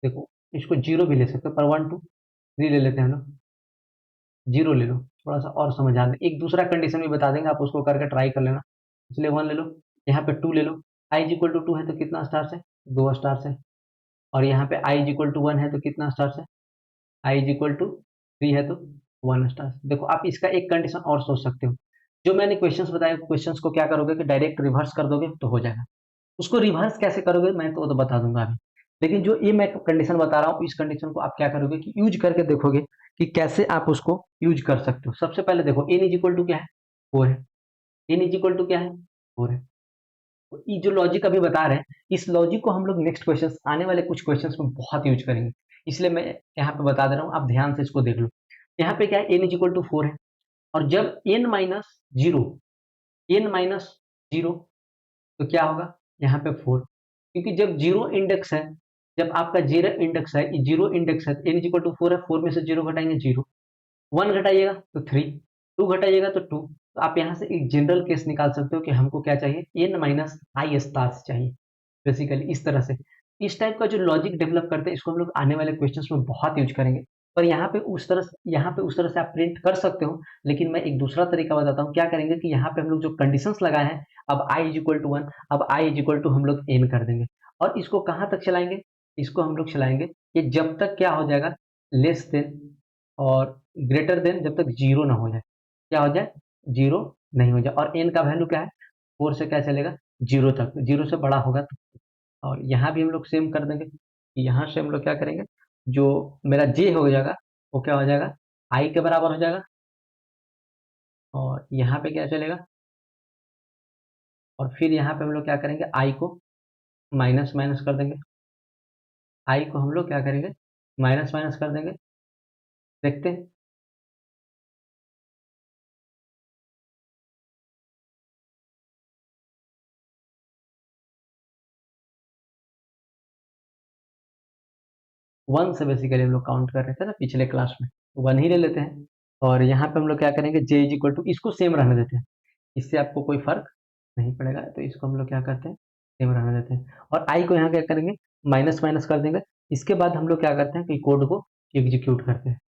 देखो इसको जीरो भी ले सकते हो पर 1 2 3 ले लेते हैं हम लोग, जीरो ले लो थोड़ा सा और समझ आ एक दूसरा कंडीशन भी बता देंगे, आप उसको करके ट्राई कर लेना। इसलिए 1 ले लो, यहाँ पे 2 ले लो। i इज इक्वल टू 2 है तो कितना स्टार्स है 2 स्टार्स है। और यहाँ पे i इज इक्वल टू 1 है तो कितना स्टार्स है, i इज इक्वल टू 3 है तो 1 स्टार्स। देखो आप इसका एक कंडीशन और सोच सकते हो, जो मैंने क्वेश्चंस बताए क्वेश्चंस को क्या करोगे कि डायरेक्ट रिवर्स कर दोगे तो हो जाएगा। उसको रिवर्स कैसे करोगे मैं तो बता दूंगा अभी, लेकिन जो ये मैं कंडीशन बता रहा हूँ इस कंडीशन को आप क्या करोगे कि यूज करके देखोगे कि कैसे आप उसको यूज कर सकते हो। सबसे पहले देखो n इज इक्वल टू क्या है 4 है, n इज इक्वल टू क्या है 4 है। तो ये जो लॉजिक अभी बता रहे हैं इस लॉजिक को हम लोग नेक्स्ट क्वेश्चन आने वाले कुछ क्वेश्चन में बहुत यूज करेंगे, इसलिए मैं यहाँ पे बता दे रहा हूँ, आप ध्यान से इसको देख लो। यहाँ पे क्या है n इज इक्वल टू 4 है, और जब n minus zero, n minus zero तो क्या होगा यहाँ पे 4, क्योंकि जब जीरो इंडेक्स है, जब आपका जीरो इंडेक्स है, जीरो इंडेक्स है n इज इक्वल टू 4 है, 4 में से जीरो घटाएंगे जीरो, 1 घटाइएगा तो 3, 2 घटाइएगा तो 2। तो आप यहाँ से एक जनरल केस निकाल सकते हो कि हमको क्या चाहिए n माइनस आई स्टार्स चाहिए। बेसिकली इस तरह से इस टाइप का जो लॉजिक डेवलप करते हैं इसको हम लोग आने वाले क्वेश्चंस में बहुत यूज करेंगे। पर यहाँ पे उस तरह से आप प्रिंट कर सकते हो, लेकिन मैं एक दूसरा तरीका बताता हूँ क्या करेंगे कि यहाँ पे हम लोग जो कंडीशंस लगाए हैं, अब i इज इक्वल टू 1, अब i इज इक्वल टू हम लोग n कर देंगे, और इसको कहाँ तक चलाएंगे, इसको हम लोग चलाएंगे कि जब तक क्या हो जाएगा लेस देन और ग्रेटर देन, जब तक जीरो ना हो जाए, क्या हो जाए जीरो नहीं हो जाए। और n का वैल्यू क्या है 4 से क्या चलेगा जीरो तक, जीरो से बड़ा होगा तो। और यहाँ भी हम लोग सेम कर देंगे कि यहाँ से हम लोग क्या करेंगे, जो मेरा j हो जाएगा वो क्या हो जाएगा i के बराबर हो जाएगा। और यहाँ पे क्या चलेगा, और फिर यहाँ पे हम लोग क्या करेंगे i को माइनस माइनस कर देंगे, i को हम लोग क्या करेंगे माइनस माइनस कर देंगे। देखते हैं 1 से बेसिकली हम लोग काउंट कर रहे थे ना पिछले क्लास में, 1 ही ले लेते हैं। और यहाँ पे हम लोग क्या करेंगे j इज इक्वल टू, इसको सेम रहने देते हैं, इससे आपको कोई फर्क नहीं पड़ेगा, तो इसको हम लोग क्या करते हैं सेम रहने देते हैं। और i को यहाँ क्या करेंगे माइनस माइनस कर देंगे। इसके बाद हम लोग क्या करते हैं कि कोड को एग्जीक्यूट करते हैं,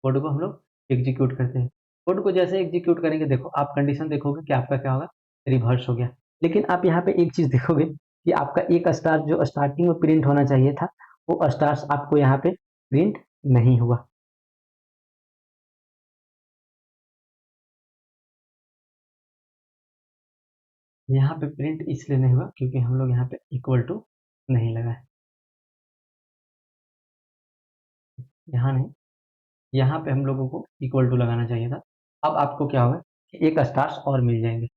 कोड को हम लोग एग्जीक्यूट करते हैं। कोड को जैसे एग्जीक्यूट करेंगे देखो आप कंडीशन देखोगे कि आपका क्या होगा रिवर्स हो गया। लेकिन आप यहाँ पे एक चीज देखोगे कि आपका एक स्टार जो स्टार्टिंग में प्रिंट होना चाहिए था वो स्टार्स आपको यहाँ पे प्रिंट नहीं हुआ। यहाँ पे प्रिंट इसलिए नहीं हुआ क्योंकि हम लोग यहाँ पे इक्वल टू नहीं लगाए, यहाँ नहीं, यहाँ पे हम लोगों को इक्वल टू लगाना चाहिए था। अब आपको क्या होगा कि एक स्टार्स और मिल जाएंगे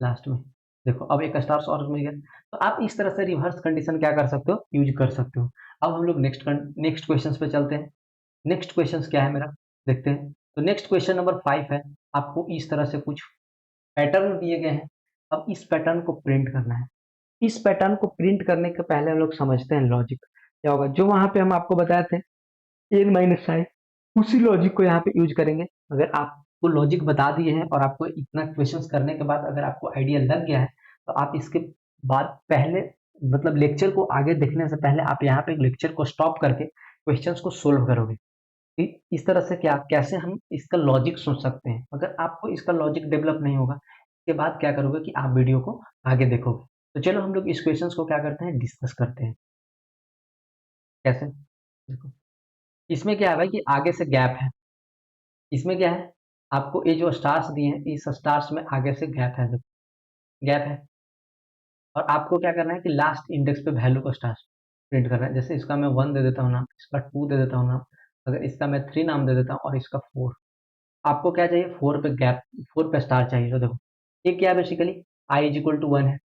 लास्ट में। देखो अब एक स्टार्स और मिल गया, तो आप इस तरह से रिवर्स कंडीशन क्या कर सकते हो यूज कर सकते हो। अब हम लोग नेक्स्ट क्वेश्चन पे चलते हैं। नेक्स्ट क्वेश्चन क्या है मेरा देखते हैं। तो नेक्स्ट क्वेश्चन नंबर 5 है, आपको इस तरह से कुछ पैटर्न दिए गए हैं, अब इस पैटर्न को प्रिंट करना है। इस पैटर्न को प्रिंट करने के पहले हम लोग समझते हैं लॉजिक क्या होगा, जो वहां पे हम आपको बताए थे n माइनस आई, उसी लॉजिक को यहाँ पे यूज करेंगे। अगर आपको लॉजिक बता दिए हैं और आपको इतना क्वेश्चंस करने के बाद अगर आपको आइडिया लग गया है तो आप इसके बाद पहले मतलब लेक्चर को आगे देखने से पहले आप यहाँ पे लेक्चर को स्टॉप करके क्वेश्चंस को सोल्व करोगे। इस तरह से क्या कैसे हम इसका लॉजिक सोच सकते हैं। अगर आपको इसका लॉजिक डेवलप नहीं होगा इसके बाद क्या करोगे कि आप वीडियो को आगे देखोगे। तो चलो हम लोग इस क्वेश्चन को क्या करते हैं डिस्कस करते हैं कैसे। देखो इसमें क्या है भाई कि आगे से गैप है, इसमें क्या है आपको ये जो स्टार्स दिए हैं इस स्टार्स में आगे से गैप है, देखो गैप है। और आपको क्या करना है कि लास्ट इंडेक्स पे वैल्यू को स्टार प्रिंट करना है। जैसे इसका मैं 1 दे देता हूँ नाम, इसका 2 दे देता हूँ नाम, अगर इसका मैं 3 नाम दे देता हूँ और इसका 4। आपको क्या चाहिए, 4 पे गैप, 4 पे स्टार चाहिए। तो देखो ये क्या है, basically i is equal to 1 है,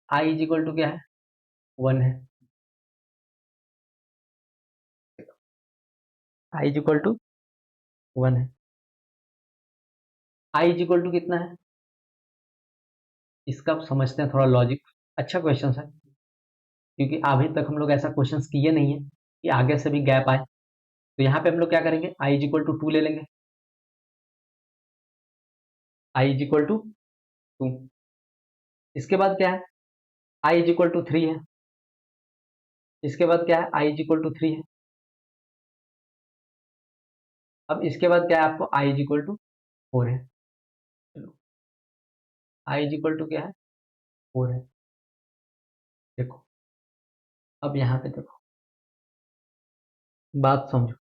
आई इज इक्वल टू क्या है, 1 है, आई इज इक्वल टू 1 है। आई इज इक्वल टू कितना है, इसका समझते हैं थोड़ा लॉजिक। अच्छा क्वेश्चन है, क्योंकि अभी तक हम लोग ऐसा क्वेश्चन किए नहीं है कि आगे से भी गैप आए। तो यहाँ पे हम लोग क्या करेंगे, आई इज इक्वल टू 2 ले लेंगे, आई इज इक्वल टू 2। इसके बाद क्या है, आई इज इक्वल टू 3 है, इसके बाद क्या है, आई इज इक्वल टू 3 है। अब इसके बाद क्या है, आपको आई इज इक्वल टू 4 है। चलो, आई इज इक्वल टू क्या है, 4 है। देखो अब यहाँ पे देखो, बात समझो।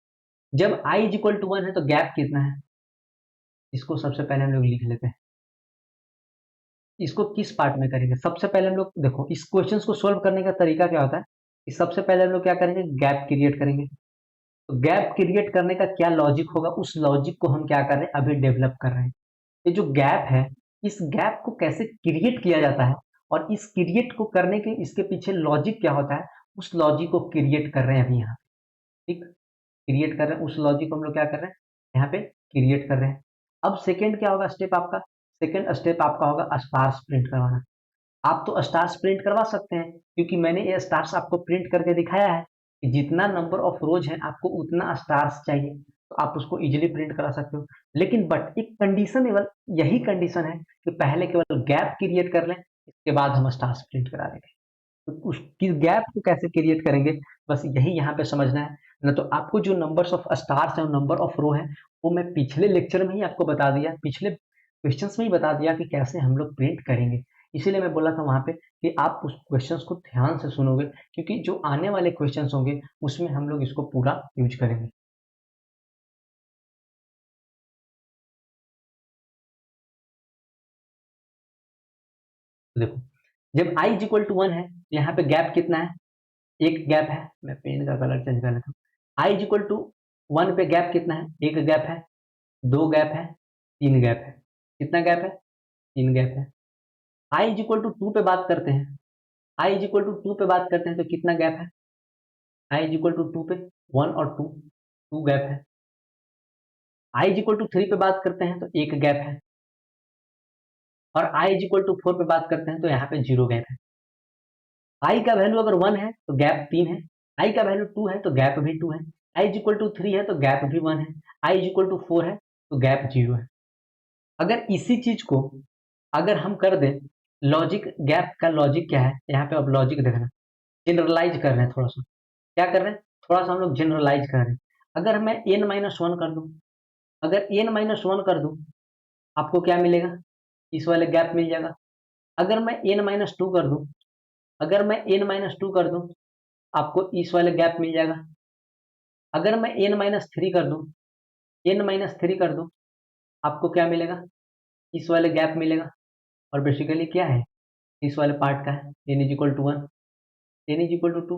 जब आई इज इक्वल टू 1 है तो गैप कितना है, इसको सबसे पहले हम लोग लिख लेते हैं। इसको किस पार्ट में करेंगे, सबसे पहले हम लोग देखो इस क्वेश्चन को सोल्व करने का तरीका क्या होता है कि सबसे पहले हम लोग क्या करेंगे, गैप क्रिएट करेंगे। तो गैप क्रिएट करने का क्या लॉजिक होगा, उस लॉजिक को हम क्या कर रहे हैं, अभी डेवलप कर रहे हैं। ये जो गैप है, इस गैप को कैसे क्रिएट किया जाता है और इस क्रिएट को करने के इसके पीछे लॉजिक क्या होता है, उस लॉजिक को क्रिएट कर रहे हैं अभी यहाँ। ठीक, क्रिएट कर रहे हैं, उस लॉजिक को हम लोग क्या कर रहे हैं, यहाँ पे क्रिएट कर रहे हैं। अब सेकेंड क्या होगा स्टेप आपका, सेकेंड स्टेप आपका होगा स्टार्स प्रिंट करवाना। आप तो स्टार्स प्रिंट करवा सकते हैं, क्योंकि मैंने ये स्टार्स आपको प्रिंट करके दिखाया है कि जितना नंबर ऑफ रोज है आपको उतना स्टार्स चाहिए, तो आप उसको इजीली प्रिंट करा सकते हो। लेकिन बट एक कंडीशन, केवल यही कंडीशन है कि पहले केवल गैप क्रिएट कर लें, इसके बाद हम स्टार्स प्रिंट करा देंगे। तो उसकी गैप को कैसे क्रिएट करेंगे, बस यही यहाँ पे समझना है। ना तो आपको जो नंबर्स ऑफ स्टार्स है और नंबर ऑफ रो है, वो मैं पिछले लेक्चर में ही आपको बता दिया, पिछले क्वेश्चंस में ही बता दिया कि कैसे हम लोग प्रिंट करेंगे। इसीलिए मैं बोला था वहां पे कि आप उस क्वेश्चंस को ध्यान से सुनोगे, क्योंकि जो आने वाले क्वेश्चंस होंगे उसमें हम लोग इसको पूरा यूज करेंगे। तो देखो, जब आई इज इक्वल टू 1 है, यहाँ पे गैप कितना है, एक गैप है। मैं पेन का कलर चेंज कर लेता हूँ। आई इज इक्वल टू 1 पे गैप कितना है, एक गैप है, दो गैप है, तीन गैप है। कितना गैप है, तीन गैप है। आई इज इक्वल टू 2 पे बात करते हैं, आई इज इक्वल टू 2 पे बात करते हैं तो कितना गैप है, आई इज इक्वल टू 2 पे 1 और 2, 2 गैप है। आई इज इक्वल टू 3 पे बात करते हैं तो एक गैप है, और आई इज इक्वल टू 4 पे बात करते हैं तो यहाँ पे जीरो गैप है। आई का वैल्यू अगर 1 है तो गैप 3 है, आई का वैल्यू 2 है तो गैप भी 2 है, आई इज इक्वल टू 3 है तो गैप भी 1 है, आई इज इक्वल टू 4 है तो गैप 0 है। अगर इसी चीज को अगर हम कर दें, लॉजिक गैप का लॉजिक क्या है, यहाँ पे अब लॉजिक देखना, जनरलाइज कर रहे हैं थोड़ा सा। क्या कर रहे हैं, थोड़ा सा हम लोग जनरलाइज कर रहे हैं। अगर मैं n माइनस वन कर दूं, अगर n माइनस वन कर दूं, आपको क्या मिलेगा, इस वाले गैप मिल जाएगा। अगर मैं n माइनस टू कर दूं, अगर मैं n माइनस टू कर दूं, आपको इस वाले गैप मिल जाएगा। अगर मैं n माइनस थ्री कर दूं, n माइनस थ्री कर दूं, आपको क्या मिलेगा, इस वाले गैप मिलेगा। और बेसिकली क्या है, इस वाले पार्ट का है, n is equal to one, n is equal to two,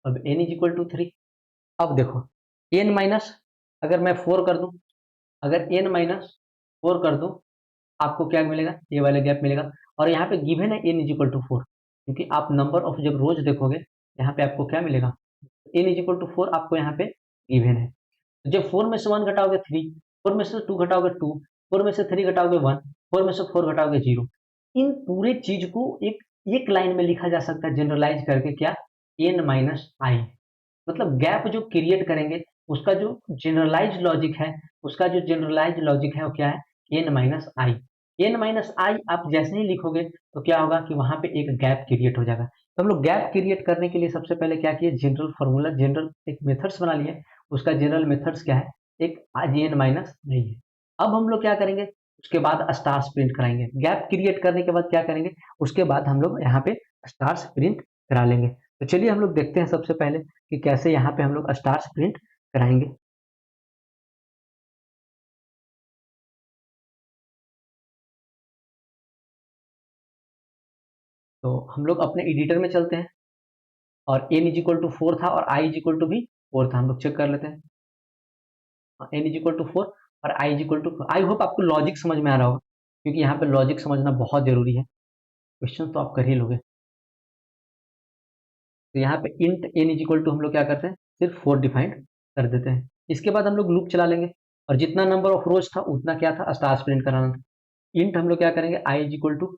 अब n is equal to three. अब देखो n माइनस, अगर मैं फोर कर दूं, अगर n माइनस फोर कर दूं, आपको क्या मिलेगा, ये वाला गैप मिलेगा। और यहाँ पे गिवन है n is equal to four, क्योंकि आप नंबर ऑफ जब रोज देखोगे, यहाँ पे आपको क्या मिलेगा, n is equal to four आपको यहाँ पे गिवन है। तो जब फोर में से वन घटाओगे थ्री, फोर में से टू घटाओगे टू, फोर में से थ्री घटाओगे वन, फोर में से फोर घटाओगे जीरो। इन पूरे चीज को एक एक लाइन में लिखा जा सकता है जनरलाइज करके, क्या, n माइनस आई। मतलब गैप जो क्रिएट करेंगे, उसका जो जनरलाइज लॉजिक है, उसका जो जनरलाइज लॉजिक है वो क्या है, n माइनस आई। एन माइनस आई आप जैसे ही लिखोगे तो क्या होगा कि वहां पे एक गैप क्रिएट हो जाएगा। तो हम लोग गैप क्रिएट करने के लिए सबसे पहले क्या किए, जनरल फॉर्मूला, जनरल एक मेथड्स बना लिए। उसका जनरल मेथड्स क्या है, एक एन माइनस आई है। अब हम लोग क्या करेंगे, उसके बाद स्टार्स प्रिंट कराएंगे। गैप क्रिएट करने के बाद क्या करेंगे, उसके बाद हम लोग यहाँ पे स्टार्स प्रिंट करा लेंगे। तो चलिए हम लोग देखते हैं सबसे पहले कि कैसे यहाँ पे हम लोग स्टार्स प्रिंट कराएंगे। तो हम लोग अपने एडिटर में चलते हैं और n इज इक्वल टू 4 था और i इज इक्वल टू भी 4 था। हम लोग चेक कर लेते हैं। n इज इक्वल टू 4 और i is equal to 4। I hope आपको लॉजिक समझ में आ रहा होगा, क्योंकि यहाँ पे लॉजिक समझना बहुत जरूरी है। क्वेश्चन तो आप कर ही लोगे। तो यहाँ पे int n is equal to हम लोग क्या करते हैं, सिर्फ 4 डिफाइंड कर देते हैं। इसके बाद हम लोग लूप चला लेंगे और जितना नंबर ऑफ रोज था उतना क्या था, स्टार्स प्रिंट कराना था। इंट हम लोग क्या करेंगे, i इज इक्वल टू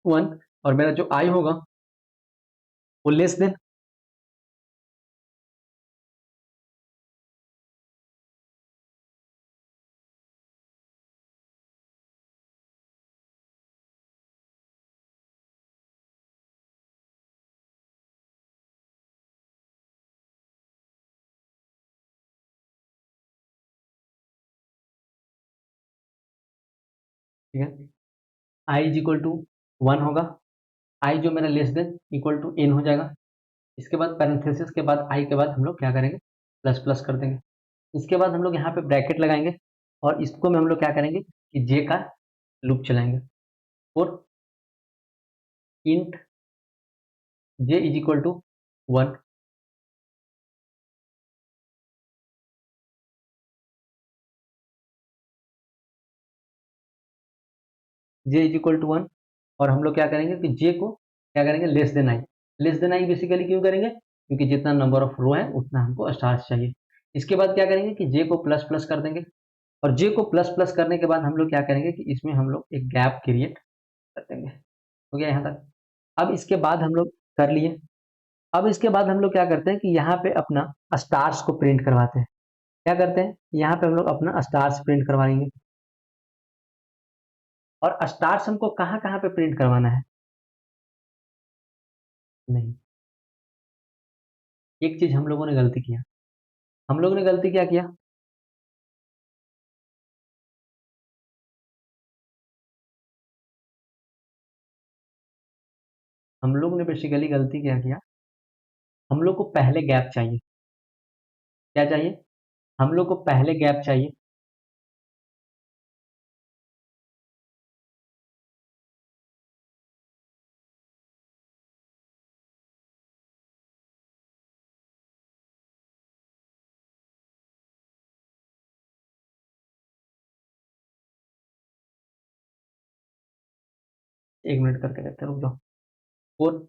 1 और मेरा जो i होगा वो लेस देन ठीक है, i इज इक्वल टू 1 होगा। i जो मेरा less than equal to n हो जाएगा। इसके बाद पैरेंथेसिस के बाद i के बाद हम लोग क्या करेंगे, प्लस प्लस कर देंगे। इसके बाद हम लोग यहाँ पे ब्रैकेट लगाएंगे और इसको में हम लोग क्या करेंगे कि j का लूप चलाएंगे और int j is equal to 1। j is equal to 1 और हम लोग क्या करेंगे कि j को क्या करेंगे, less than i. Less than i basically क्यों करेंगे, क्योंकि जितना नंबर ऑफ रो है उतना हमको स्टार्स चाहिए। इसके बाद क्या करेंगे कि j को प्लस प्लस कर देंगे और j को प्लस प्लस करने के बाद हम लोग क्या करेंगे कि इसमें हम लोग एक गैप क्रिएट कर देंगे। हो गया यहाँ तक। अब इसके बाद हम लोग कर लिए। अब इसके बाद हम लोग क्या करते हैं कि यहाँ पे अपना स्टार्स को प्रिंट करवाते हैं। क्या करते हैं, यहाँ पे हम लोग अपना स्टार्स प्रिंट करवाएंगे और स्टार्स हमको कहाँ कहाँ पे प्रिंट करवाना है, नहीं, एक चीज हम लोगों ने गलती किया। हम लोगों ने गलती क्या किया, हम लोग ने बेसिकली गलती क्या किया, हम लोग को पहले गैप चाहिए। क्या चाहिए, हम लोग को पहले गैप चाहिए। एक मिनट करके देखते हैं, रुक जाओ। और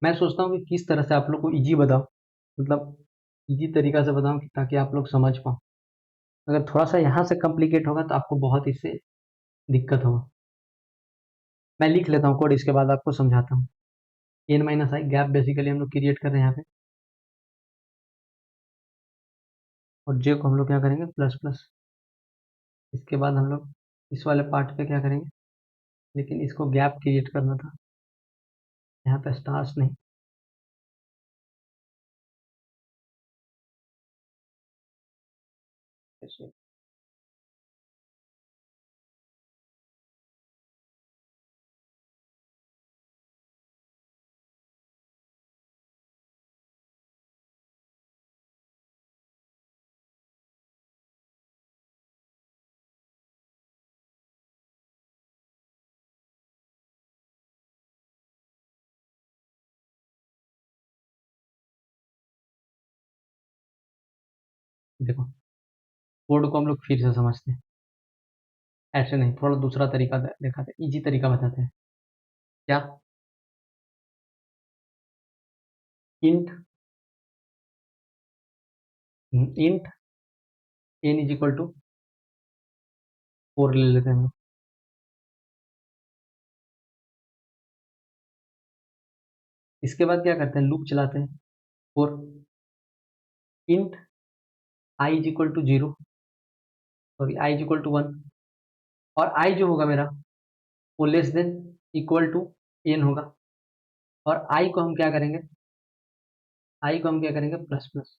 मैं सोचता हूँ कि किस तरह से आप लोग को इजी बताओ, मतलब इजी तरीका से बताऊं कि ताकि आप लोग समझ पाओ। अगर थोड़ा सा यहाँ से कॉम्प्लिकेट होगा तो आपको बहुत इससे दिक्कत होगा। मैं लिख लेता हूँ कोड, इसके बाद आपको समझाता हूँ। एन माइनस आई गैप बेसिकली हम लोग क्रिएट कर रहे हैं यहाँ पे और जे को हम लोग क्या करेंगे, प्लस प्लस। इसके बाद हम लोग इस वाले पार्ट पे क्या करेंगे, लेकिन इसको गैप क्रिएट करना था, यहाँ पे स्टार्स नहीं। ऐसे। देखो, कोड को हम लोग फिर से समझते हैं। ऐसे नहीं, थोड़ा दूसरा तरीका दिखाते हैं, इजी तरीका बताते हैं। क्या, int int n is equal to 4 ले लेते हैं हम लोग। इसके बाद क्या करते हैं, लूप चलाते हैं। और int I is equal to 0, sorry i is equal to 1 और आई जो होगा मेरा वो less than equal to n होगा और आई को हम क्या करेंगे, आई को हम क्या करेंगे, प्लस प्लस।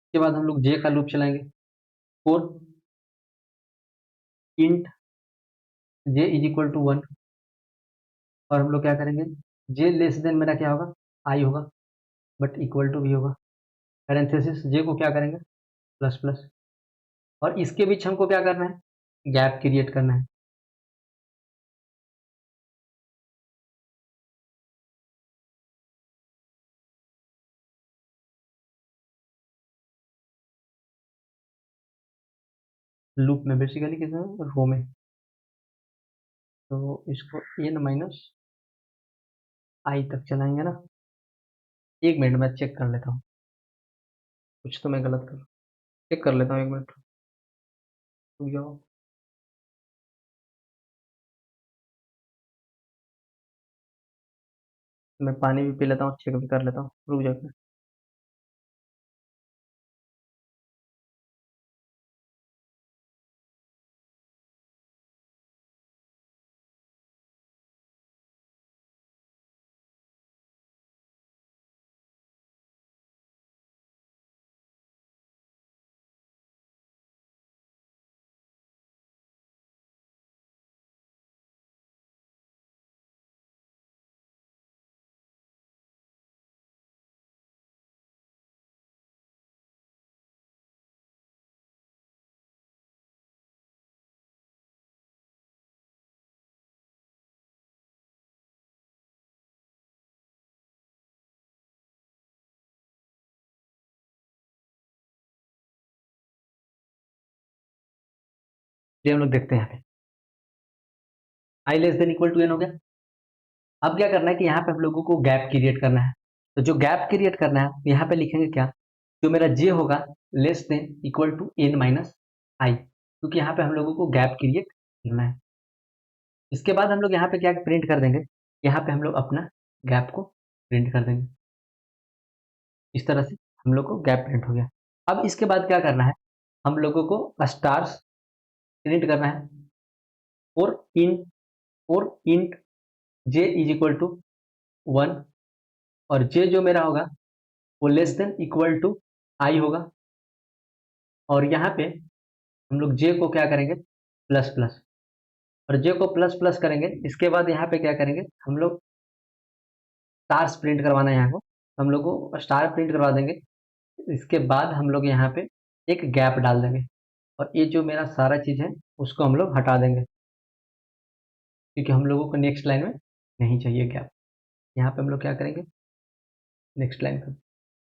इसके बाद हम लोग जे का लूप चलाएंगे। और int J is equal to 1 और हम लोग क्या करेंगे, जे लेस देन मेरा क्या होगा, आई होगा, बट इक्वल टू भी होगा। पैरेंथेसिस जे को क्या करेंगे, प्लस प्लस। और इसके बीच हमको क्या करना है, गैप क्रिएट करना है। लूप में बेसिकली कितना रो में, तो इसको n माइनस आई तक चलाएंगे ना। एक मिनट में चेक कर लेता हूँ, कुछ तो मैं गलत कर, चेक कर लेता हूँ, एक मिनट रुक जाओ। मैं पानी भी पी लेता हूँ, चेक भी कर लेता हूँ, रुक जाओ। ये हम लोग देखते हैं यहाँ पे I less than equal to N हो गया। अब क्या करना है कि यहाँ पे हम लोगों को गैप क्रिएट करना है। तो जो गैप क्रिएट करना है यहाँ पे लिखेंगे क्या, जो मेरा जे होगा less than equal to N minus I, क्योंकि यहाँ पे हम लोगों को गैप क्रिएट करना है। इसके बाद हम लोग यहाँ पे क्या प्रिंट कर देंगे, यहाँ पे हम लोग अपना गैप को प्रिंट कर देंगे। इस तरह से हम लोग को गैप प्रिंट हो गया। अब इसके बाद क्या करना है, हम लोगों को स्टार्स प्रिंट करना है। और int J is equal to 1, और जे जो मेरा होगा वो less than equal to i होगा। और यहाँ पे हम लोग जे को क्या करेंगे, प्लस प्लस, और जे को प्लस प्लस करेंगे। इसके बाद यहाँ पे क्या करेंगे, हम लोग स्टार्स प्रिंट करवाना है यहाँ को, हम लोग को स्टार प्रिंट करवा देंगे। इसके बाद हम लोग यहाँ पे एक गैप डाल देंगे, और ये जो मेरा सारा चीज़ है उसको हम लोग हटा देंगे, क्योंकि हम लोगों को नेक्स्ट लाइन में नहीं चाहिए गैप। यहाँ पे हम लोग क्या करेंगे, नेक्स्ट लाइन पर,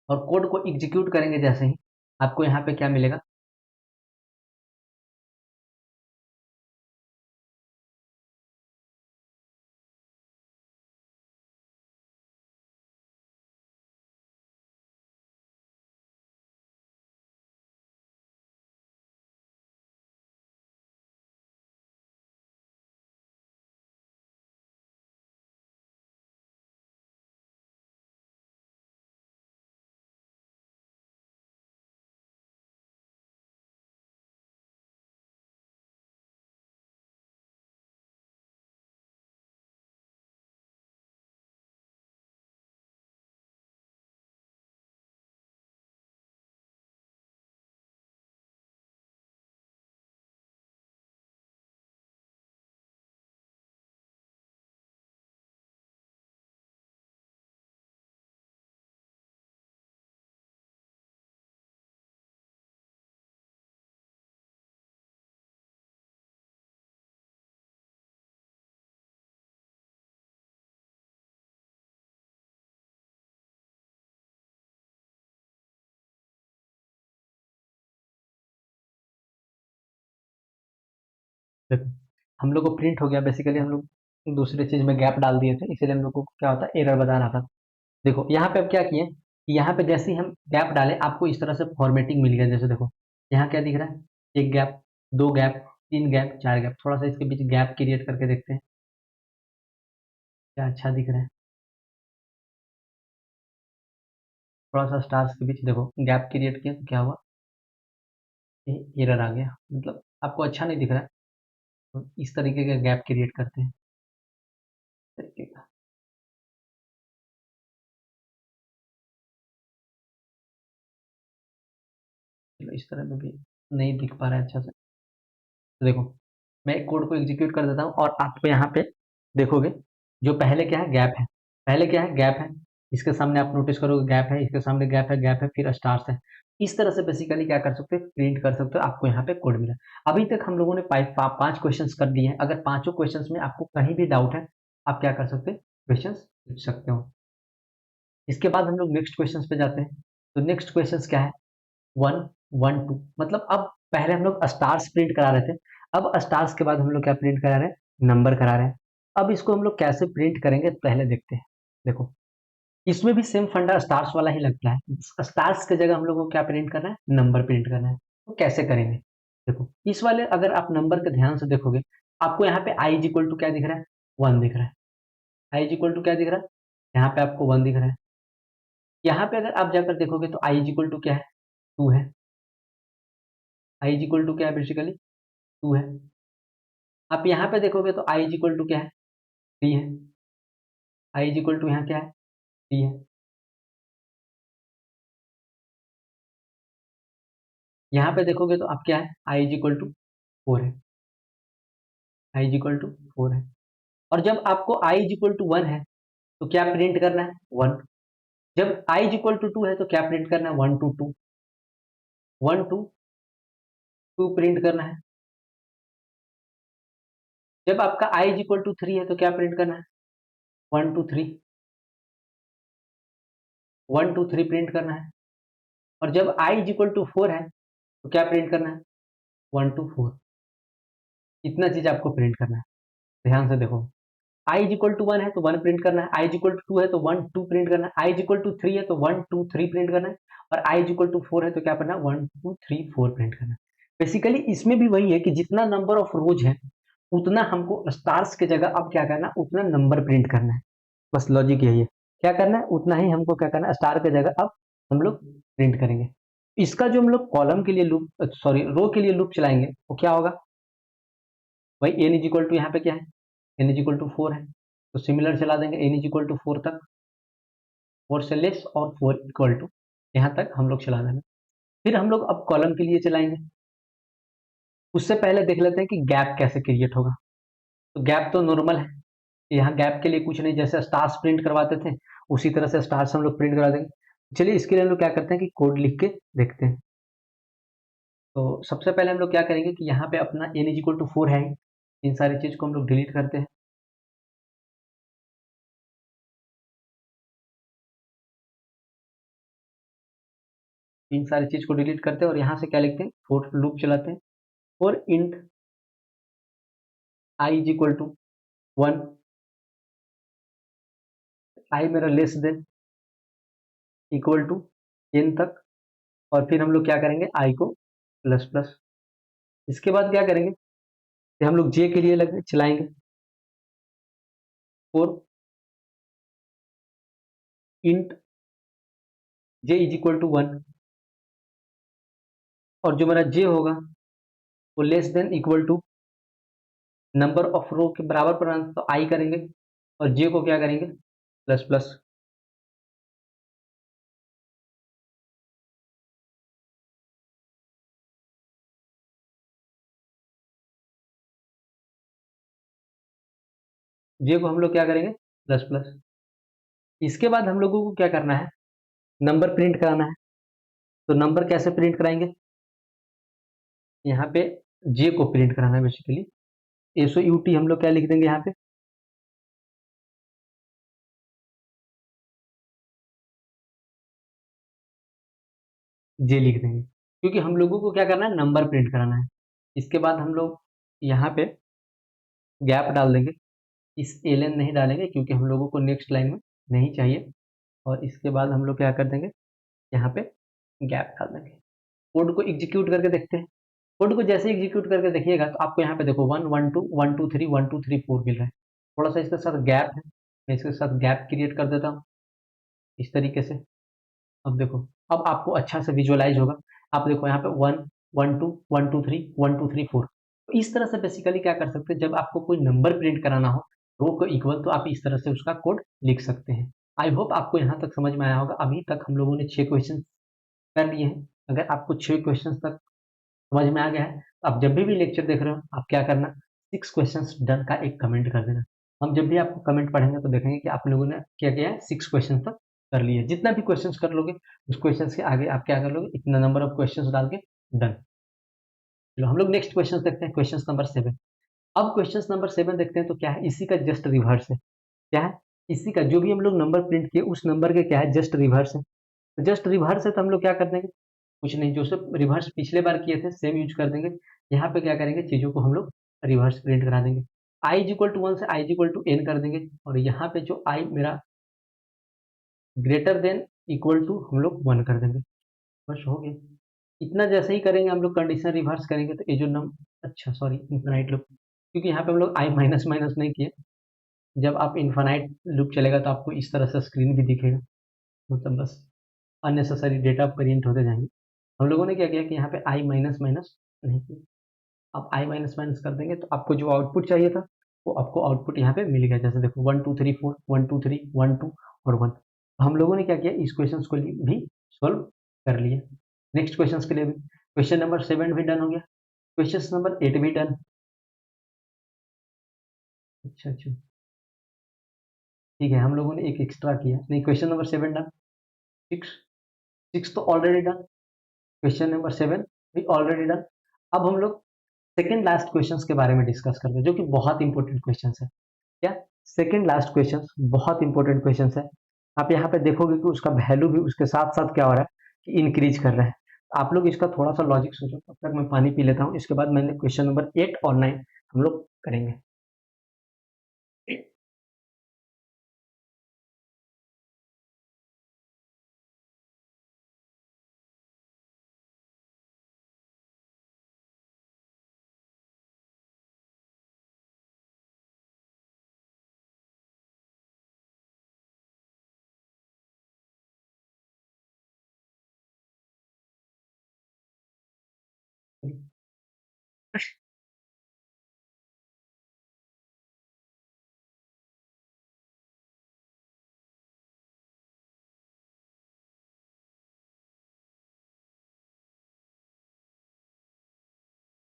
और कोड को एग्जीक्यूट करेंगे जैसे ही, आपको यहाँ पे क्या मिलेगा, देखो हम लोग को प्रिंट हो गया। बेसिकली हम लोग दूसरे चीज़ में गैप डाल दिए थे, इसीलिए हम लोग को क्या होता है, एरर बता रहा था। देखो यहाँ पे अब क्या किए कि यहाँ पे जैसे ही हम गैप डाले आपको इस तरह से फॉर्मेटिंग मिल गया। जैसे देखो यहाँ क्या दिख रहा है, एक गैप, दो गैप, तीन गैप, चार गैप। थोड़ा सा इसके बीच गैप क्रिएट करके देखते हैं क्या अच्छा दिख रहा है। थोड़ा सा स्टार्स के बीच देखो गैप क्रिएट किया तो क्या हुआ, एरर आ गया, मतलब आपको अच्छा नहीं दिख रहा है। तो इस तरीके का गैप क्रिएट करते हैं, इस तरीके का। चलो इस तरह में भी नहीं दिख पा रहा है अच्छा से। तो देखो मैं एक कोड को एग्जीक्यूट कर देता हूँ, और आपको यहाँ पे देखोगे जो पहले क्या है, गैप है। पहले क्या है, गैप है। इसके सामने आप नोटिस करोगे गैप है, इसके सामने गैप है, गैप है, फिर स्टार्स है। इस तरह से बेसिकली क्या कर सकते हैं, प्रिंट कर सकते हो। आपको यहाँ पे कोड मिला। अभी तक हम लोगों ने 5 क्वेश्चंस कर दिए हैं। अगर पांचों क्वेश्चंस में आपको कहीं भी डाउट है, आप क्या कर सकते हैं, क्वेश्चंस पूछ सकते हो। इसके बाद हम लोग नेक्स्ट क्वेश्चंस पे जाते हैं। तो नेक्स्ट क्वेश्चंस क्या है, 1 1 2, मतलब अब पहले हम लोग स्टार्स प्रिंट करा रहे थे, अब स्टार्स के बाद हम लोग क्या प्रिंट करा रहे हैं, नंबर करा रहे हैं। अब इसको हम लोग कैसे प्रिंट करेंगे पहले देखते हैं। देखो, इसमें भी सेम फंडा स्टार्स वाला ही लगता है। स्टार्स की जगह हम लोग को क्या प्रिंट करना है, नंबर प्रिंट करना है। तो कैसे करेंगे, देखो इस वाले अगर आप नंबर के ध्यान से देखोगे, आपको यहाँ पे आई इज इक्वल टू क्या दिख रहा है, 1 दिख रहा है। आई इज इक्वल टू क्या दिख रहा है, यहाँ पे आपको 1 दिख रहा है। यहाँ पे अगर आप जाकर देखोगे तो आई इज इक्वल टू क्या है, 2 है। आई इज इक्वल टू क्या है, बेसिकली 2 है। आप यहाँ पे देखोगे तो आई इज इक्वल टू क्या है, 3 है। आई इज इक्वल टू यहाँ क्या है, 3 है। यहाँ पे देखोगे तो आप क्या है, आई इज इक्वल टू 4 है। आई इज इक्वल टू 4 है। और जब आपको आई इज इक्वल टू 1 है तो क्या प्रिंट करना है, 1। जब आई इज इक्वल टू 2 है तो क्या प्रिंट करना है, 1 2 2, 1 2 2 प्रिंट करना है। जब आपका आई इज इक्वल टू 3 है तो क्या प्रिंट करना है, 1 2 3, 1 2 3 प्रिंट करना है। और जब आई इज इक्वल टू 4 है तो क्या प्रिंट करना है, 1 2 4। इतना चीज आपको प्रिंट करना है। ध्यान से देखो, आई इज इक्वल टू 1 है तो 1 प्रिंट करना है, आई इज इक्वल टू 2 है तो 1 2 प्रिंट करना है, आई इज इक्वल टू 3 है तो 1 2 3 प्रिंट करना है, और आई इज इक्वल टू 4 है तो क्या करना है, 1 2 3 4 प्रिंट करना है। बेसिकली इसमें भी वही है कि जितना नंबर ऑफ रोज है उतना हमको स्टार्स की जगह अब क्या करना है, उतना नंबर प्रिंट करना है। बस लॉजिक यही है, क्या करना है, उतना ही हमको क्या करना है, स्टार की जगह अब हम लोग प्रिंट करेंगे। इसका जो हम लोग कॉलम के लिए लूप, सॉरी रो के लिए लूप चलाएंगे, वो क्या होगा, भाई एन इज इक्वल टू यहाँ पे क्या है, एन इज इक्वल टू 4 है, तो सिमिलर चला देंगे एन इज इक्वल टू 4 तक, 4 से लेस और 4 इक्वल टू, यहाँ तक हम लोग चला देंगे। फिर हम लोग अब कॉलम के लिए चलाएंगे। उससे पहले देख लेते हैं कि गैप कैसे क्रिएट होगा। तो गैप तो नॉर्मल है, यहाँ गैप के लिए कुछ नहीं, जैसे स्टार्स प्रिंट करवाते थे उसी तरह से स्टार्स हम लोग प्रिंट करा देंगे। चलिए इसके लिए हम लोग क्या करते हैं कि कोड लिख के देखते हैं। तो सबसे पहले हम लोग क्या करेंगे कि यहाँ पे अपना एन इज इक्वल टू 4 है, इन सारी चीज को हम लोग डिलीट करते हैं। इन सारी चीज को डिलीट करते हैं और यहाँ से क्या लिखते हैं, फोर लूप चलाते हैं। और int I is equal to 1, i मेरा less than equal to n तक, और फिर हम लोग क्या करेंगे, आई को प्लस प्लस। इसके बाद क्या करेंगे कि हम लोग जे के लिए चलाएंगे, और int J is equal to 1, और जो मेरा जे होगा वो less than equal to number of row के बराबर पर, तो आई करेंगे और जे को क्या करेंगे, प्लस प्लस। जे को हम लोग क्या करेंगे, प्लस प्लस। इसके बाद हम लोगों को क्या करना है, नंबर प्रिंट कराना है। तो नंबर कैसे प्रिंट कराएंगे, यहाँ पे जे को प्रिंट कराना है बेसिकली। एसओ यूटी हम लोग क्या लिख देंगे, यहाँ पे जे लिख देंगे, क्योंकि हम लोगों को क्या करना है, नंबर प्रिंट कराना है। इसके बाद हम लोग यहाँ पे गैप डाल देंगे, इस एलन नहीं डालेंगे क्योंकि हम लोगों को नेक्स्ट लाइन में नहीं चाहिए। और इसके बाद हम लोग क्या कर देंगे, यहाँ पे गैप डाल देंगे। कोड को एग्जीक्यूट करके देखते हैं। कोड को जैसे एग्जीक्यूट करके देखिएगा तो आपको यहाँ पे देखो 1 1 2 1 2 3 1 2 3 4 मिल रहा है। थोड़ा सा इसके साथ गैप है, मैं इसके साथ गैप क्रिएट कर देता हूँ इस तरीके से। अब देखो, अब आपको अच्छा से विजुअलाइज होगा। आप देखो यहाँ पे 1 1 2 1 2 3 1 2 3 4। तो इस तरह से बेसिकली क्या कर सकते हैं, जब आपको कोई नंबर प्रिंट कराना हो रो को इक्वल, तो आप इस तरह से उसका कोड लिख सकते हैं। आई होप आपको यहाँ तक समझ में आया होगा। अभी तक हम लोगों ने 6 क्वेश्चन कर लिए हैं। अगर आपको 6 क्वेश्चन तक समझ में आ गया है तो आप जब भी लेक्चर देख रहे हो आप क्या करना, 6 क्वेश्चंस डन का एक कमेंट कर देना। हम जब भी आपको कमेंट पढ़ेंगे तो देखेंगे कि आप लोगों ने क्या किया है, 6 क्वेश्चन तक कर लिए। जितना भी क्वेश्चंस कर लोगे उस क्वेश्चंस के आगे आप क्या कर लोगे, इतना नंबर ऑफ क्वेश्चंस डाल के डन। चलो हम लोग नेक्स्ट क्वेश्चन देखते हैं, क्वेश्चन नंबर 7। अब क्वेश्चन नंबर 7 देखते हैं तो क्या है, इसी का जस्ट रिवर्स है। क्या है, इसी का जो भी हम लोग नंबर प्रिंट किए उस नंबर के क्या है, जस्ट रिवर्स है। तो जस्ट रिवर्स है तो हम लोग क्या कर देंगे, कुछ नहीं, जो सब रिवर्स पिछले बार किए थे सेम यूज कर देंगे। यहाँ पे क्या करेंगे, चीजों को हम लोग रिवर्स प्रिंट करा देंगे। आई इज इक्वल टू 1 से आई इज इक्वल टू एन कर देंगे, और यहाँ पे जो आई मेरा ग्रेटर देन इक्वल टू हम लोग 1 कर देंगे, बस हो गया। इतना जैसे ही करेंगे हम लोग कंडीशन रिवर्स करेंगे तो ये जो नम अच्छा सॉरी इन्फिनाइट लूप, क्योंकि यहाँ पे हम लोग आई माइनस माइनस नहीं किए। जब आप इन्फिनाइट लूप चलेगा तो आपको इस तरह से स्क्रीन भी दिखेगा, मतलब बस अननेसेसरी डेटा प्रिंट होते जाएंगे। हम लोगों ने क्या किया कि यहाँ पे आई माइनस माइनस नहीं किया। अब आई माइनस माइनस कर देंगे तो आपको जो आउटपुट चाहिए था वो आपको आउटपुट यहाँ पे मिल गया। जैसे देखो 1 2 3 4, 1 2 3 1 2 और 1। हम लोगों ने क्या किया, इस क्वेश्चन को भी सॉल्व कर लिया। नेक्स्ट क्वेश्चन के लिए भी क्वेश्चन नंबर 7 भी डन हो गया, क्वेश्चन नंबर 8 भी डन। अच्छा अच्छा ठीक है, हम लोगों ने एक एक्स्ट्रा किया, नहीं question number 7 done. Six, six तो ऑलरेडी डन, क्वेश्चन नंबर 7 भी ऑलरेडी डन। अब हम लोग सेकेंड लास्ट क्वेश्चंस के बारे में डिस्कस करते हैं, जो कि बहुत इंपॉर्टेंट क्वेश्चंस है। क्या, सेकेंड लास्ट क्वेश्चंस बहुत इंपॉर्टेंट क्वेश्चंस है। आप यहाँ पे देखोगे कि उसका वैल्यू भी उसके साथ साथ क्या हो रहा है कि इंक्रीज कर रहा है। आप लोग इसका थोड़ा सा लॉजिक सोचो, तब तक मैं पानी पी लेता हूँ, इसके बाद मैंने क्वेश्चन नंबर 8 और 9 हम लोग करेंगे।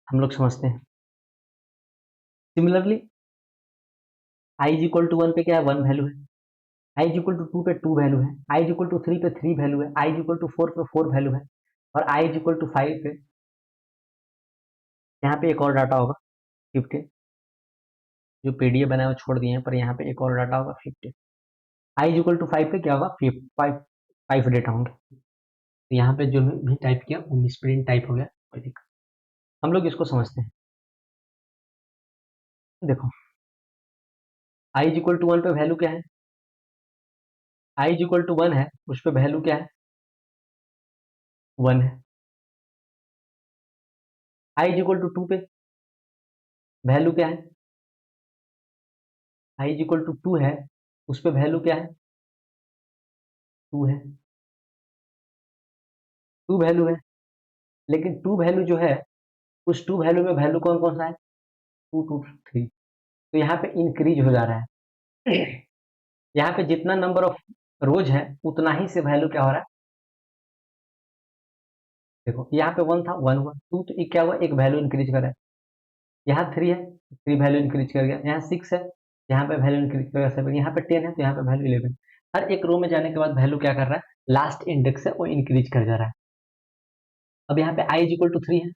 हम लोग समझते हैं। Similarly i is equal to 1 पे क्या है, 1 वैल्यू है। आई इज इक्वल टू 2 पे 2 वैल्यू है। आई इज इक्वल टू 3 पे 3 वैल्यू है। आई इज इक्वल टू 4 पे 4 वैल्यू है। और आई इज इक्वल टू 5 पे यहाँ पे एक और डाटा होगा 15। जो पीडीएफ बनाया वो छोड़ दिए हैं, पर यहाँ पे एक और डाटा होगा 15। आई इज इक्वल टू 5 पे क्या होगा, 5 5 डेटा होंगे। तो यहाँ पे जो भी टाइप किया वो मिसप्रिंट टाइप हो गया, कोई दिक्कत। हम लोग इसको समझते हैं। देखो आई इज इक्वल टू 1 पे वैल्यू क्या है, आई इज इक्वल टू 1 है, उस पे वैल्यू क्या है, 1 है। आई इज इक्वल टू 2 पे वैल्यू क्या है, आई इज इक्वल टू 2 है, उस पे वैल्यू क्या है, 2 है। 2 वैल्यू है, लेकिन 2 वैल्यू जो है उस 2 वैल्यू में वैल्यू कौन कौन सा है, 2 2 3। तो यहाँ पे इंक्रीज हो जा रहा है। यहाँ पे जितना नंबर ऑफ रोज है उतना ही से वैल्यू क्या हो रहा है। देखो यहाँ पे 1 था, 1 हुआ, 2 तो क्या हुआ, एक वैल्यू इंक्रीज कर रहा है। यहाँ 3 है, 3 वैल्यू इंक्रीज कर गया। यहाँ 6 है, यहाँ पे वैल्यू इंक्रीज कर गया 7। यहाँ पे 10 है तो यहाँ पे वैल्यू 11। हर एक रो में जाने के बाद वैल्यू क्या कर रहा है, लास्ट इंडेक्स है वो इंक्रीज कर जा रहा है। अब यहाँ पे आई इज इक्वल टू 3 है,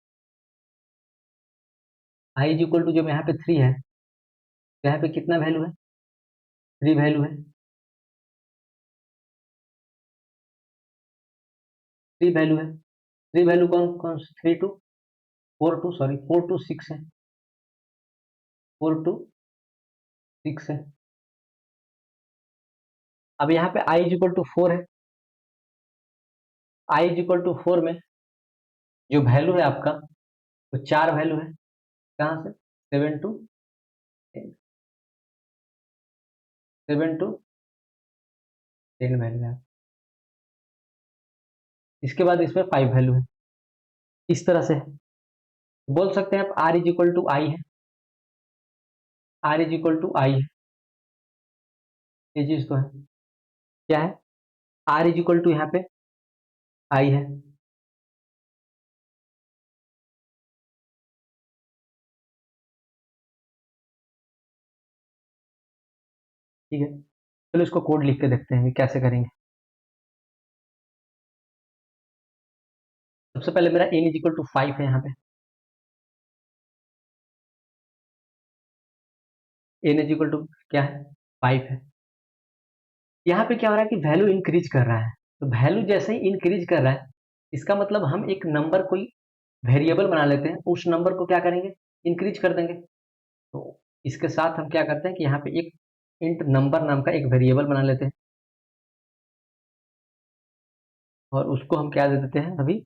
आई इज इक्वल टू जब यहाँ पे 3 है तो यहाँ पे कितना वैल्यू है, 3 वैल्यू है। 3 वैल्यू है, 3 वैल्यू कौन कौन, 3 टू 4 टू सॉरी 4 टू 6 है, 4 टू 6 है। अब यहाँ पे आई इज इक्वल टू 4 है, आई इज इक्वल टू 4 में जो वैल्यू है आपका वो 4 वैल्यू है। कहाँ से, 7 टू 7 टू 10 वैल्यू है। इसके बाद इसमें 5 वैल्यू है। इस तरह से बोल सकते हैं आप आर इज इक्वल टू आई है, आर इज इक्वल टू आई है। ये चीज तो है, क्या है, आर इज इक्वल टू यहाँ पे आई है। ठीक है, चलो इसको कोड लिख के देखते हैं कि कैसे करेंगे। सबसे पहले मेरा n इज इक्वल टू 5 है, यहाँ पे n इज इक्वल टू क्या है, 5 है। यहाँ पे क्या हो रहा है कि वैल्यू इंक्रीज कर रहा है, तो वैल्यू जैसे ही इंक्रीज कर रहा है, इसका मतलब हम एक नंबर कोई वेरिएबल बना लेते हैं, उस नंबर को क्या करेंगे, इंक्रीज कर देंगे। तो इसके साथ हम क्या करते हैं कि यहाँ पे एक इंट नंबर नाम का एक वेरिएबल बना लेते हैं, और उसको हम क्या दे देते हैं, अभी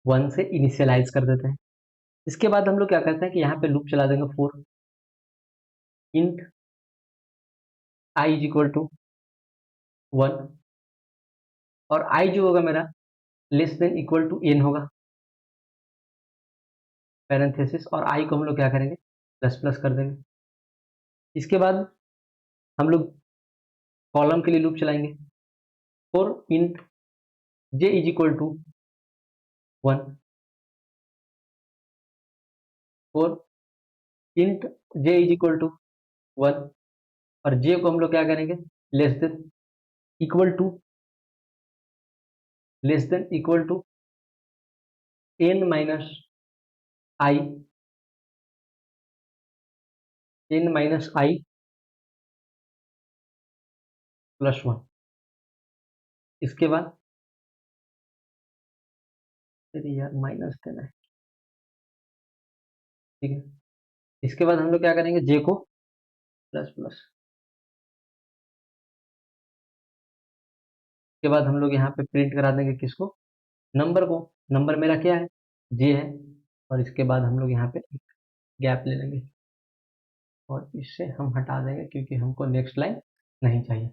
1 से इनिशियलाइज कर देते हैं। इसके बाद हम लोग क्या करते हैं कि यहाँ पे लूप चला देंगे for int I is equal to 1, और आई जो होगा मेरा less than equal to n होगा, पैरेंथेसिस, और आई को हम लोग क्या करेंगे, प्लस प्लस कर देंगे। इसके बाद हम लोग कॉलम के लिए लूप चलाएंगे for int j is equal to 1, for int j is equal to 1, और j को हम लोग क्या करेंगे, less than equal to n minus i, plus 1। इसके बाद अरे यार माइनस देना है, ठीक है। इसके बाद हम लोग क्या करेंगे, j को प्लस प्लस। इसके बाद हम लोग यहाँ पे प्रिंट करा देंगे किसको, नंबर को। नंबर मेरा क्या है, j है, और इसके बाद हम लोग यहाँ पे एक गैप ले लेंगे, और इससे हम हटा देंगे क्योंकि हमको नेक्स्ट लाइन नहीं चाहिए।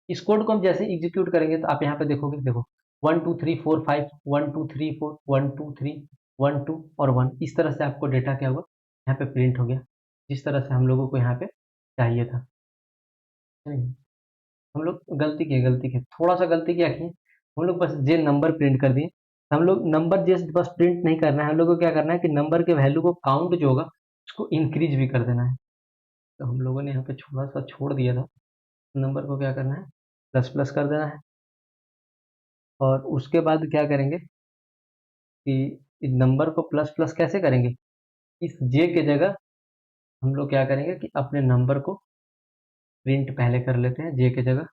इस कोड को हम जैसे एग्जीक्यूट करेंगे तो आप यहाँ पे देखोगे, देखो 1 2 3 4 5, 1 2 3 4, 1 2 3, 1 2 और 1, इस तरह से आपको डेटा क्या हुआ, यहाँ पे प्रिंट हो गया, जिस तरह से हम लोगों को यहाँ पे चाहिए था। नहीं, हम लोग गलती किए, थोड़ा सा गलती क्या किए, हम लोग बस जे नंबर प्रिंट कर दिए। हम लोग नंबर जस्ट बस प्रिंट नहीं करना है, हम लोग को क्या करना है कि नंबर के वैल्यू को काउंट जो होगा उसको इंक्रीज भी कर देना है। तो हम लोगों ने यहाँ पे थोड़ा सा छोड़ दिया था, नंबर को क्या करना है, प्लस प्लस कर देना है। और उसके बाद क्या करेंगे कि इस नंबर को प्लस प्लस कैसे करेंगे, इस जे के जगह हम लोग क्या करेंगे कि अपने नंबर को प्रिंट पहले कर लेते हैं जे के जगह,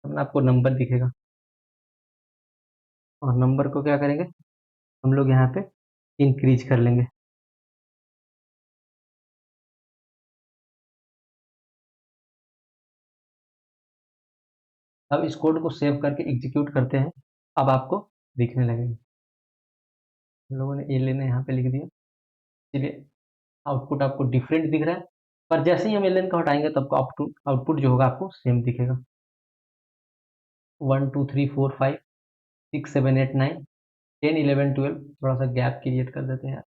तब आपको नंबर दिखेगा। और नंबर को क्या करेंगे, हम लोग यहाँ पे इंक्रीज कर लेंगे। अब इस कोड को सेव करके एग्जीक्यूट करते हैं, अब आपको दिखने लगेगा। हम लोगों ने ए लेने यहाँ पे लिख दिया, इसलिए आउटपुट आपको डिफरेंट दिख रहा है, पर जैसे ही हम एल एन को हटाएंगे तो आपको आउटपुट जो होगा आपको सेम दिखेगा। 1 2 3 4 5 6 7 8 9 10 11 12, थोड़ा सा गैप क्रिएट कर देते हैं।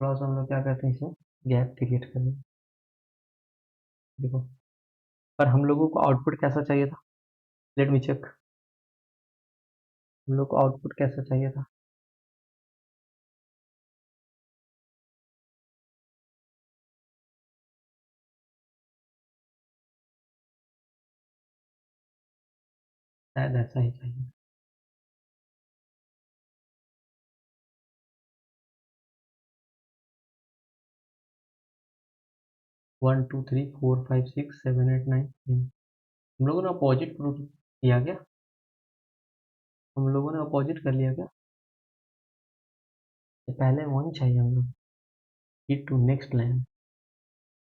थोड़ा सा हम लोग क्या करते हैं, इसे गैप क्रिएट कर दें। देखो, पर हम लोगों को आउटपुट कैसा चाहिए था, लेट मी चेक। हम लोग को आउटपुट कैसा चाहिए था, शायद ऐसा ही चाहिए। 1 2 3 4 5 6 7 8 9 हम लोगों ने अपोजिट प्रूफ किया क्या, हम लोगों ने अपोजिट कर लिया क्या, ये पहले वन चाहिए हम लोग, to next line,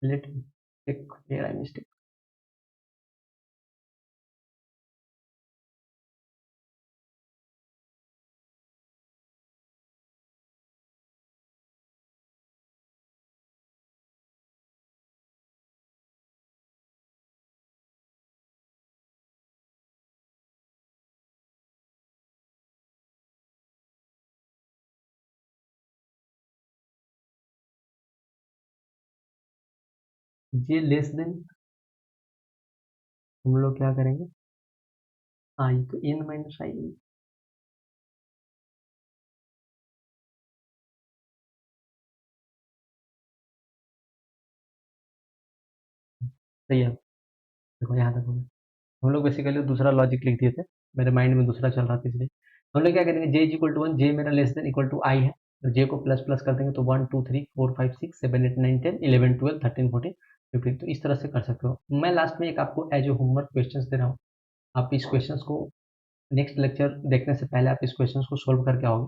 let check मेरा मिस्टेक। ये लेस देन हम लोग क्या करेंगे, आई तो एन माइनस आई, सही है। देखो यहाँ तक हो गया। हम लोग बेसिकली दूसरा लॉजिक लिख दिए थे, मेरे माइंड में दूसरा चल रहा था इसलिए। हम लोग क्या करेंगे, जे इज इक्वल टू 1, जे मेरा लेस देन इक्वल टू आई है, तो जे को प्लस प्लस कर देंगे तो 1 2 3 4 5 6 7 8 9 10 11 12 13 14 15। तो इस तरह से कर सकते हो। मैं लास्ट में एक आपको एज ए होमवर्क क्वेश्चंस दे रहा हूँ, आप इस क्वेश्चंस को नेक्स्ट लेक्चर देखने से पहले आप इस क्वेश्चंस को सोल्व करके आओगे।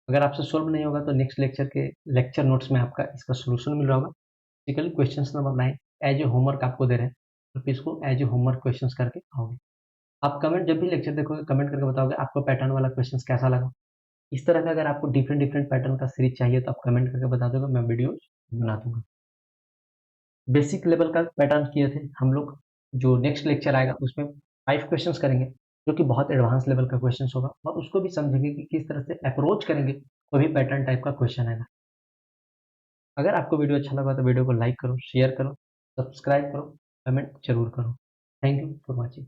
अगर आपसे सोल्व नहीं होगा तो नेक्स्ट लेक्चर के लेक्चर नोट्स में आपका इसका सोल्यूशन मिल रहा होगा। Basically question number 9 as a homework आपको दे रहे हैं, तो इसको एज ए होमवर्क क्वेश्चन करके आओगे। आप कमेंट जब भी लेक्चर देखोगे कमेंट करके बताओगे आपको पैटर्न वाला क्वेश्चन कैसा लगा। इस तरह का अगर आपको डिफरेंट डिफरेंट पैटर्न का सीरीज चाहिए तो आप कमेंट करके बता दोगे, मैं वीडियो बना दूंगा। बेसिक लेवल का पैटर्न किए थे हम लोग, जो नेक्स्ट लेक्चर आएगा उसमें 5 क्वेश्चंस करेंगे, जो कि बहुत एडवांस लेवल का क्वेश्चन होगा, और उसको भी समझेंगे कि किस तरह से अप्रोच करेंगे कोई भी पैटर्न टाइप का क्वेश्चन आएगा। अगर आपको वीडियो अच्छा लगा तो वीडियो को लाइक करो, शेयर करो, सब्सक्राइब करो, कमेंट जरूर करो। Thank you for watching.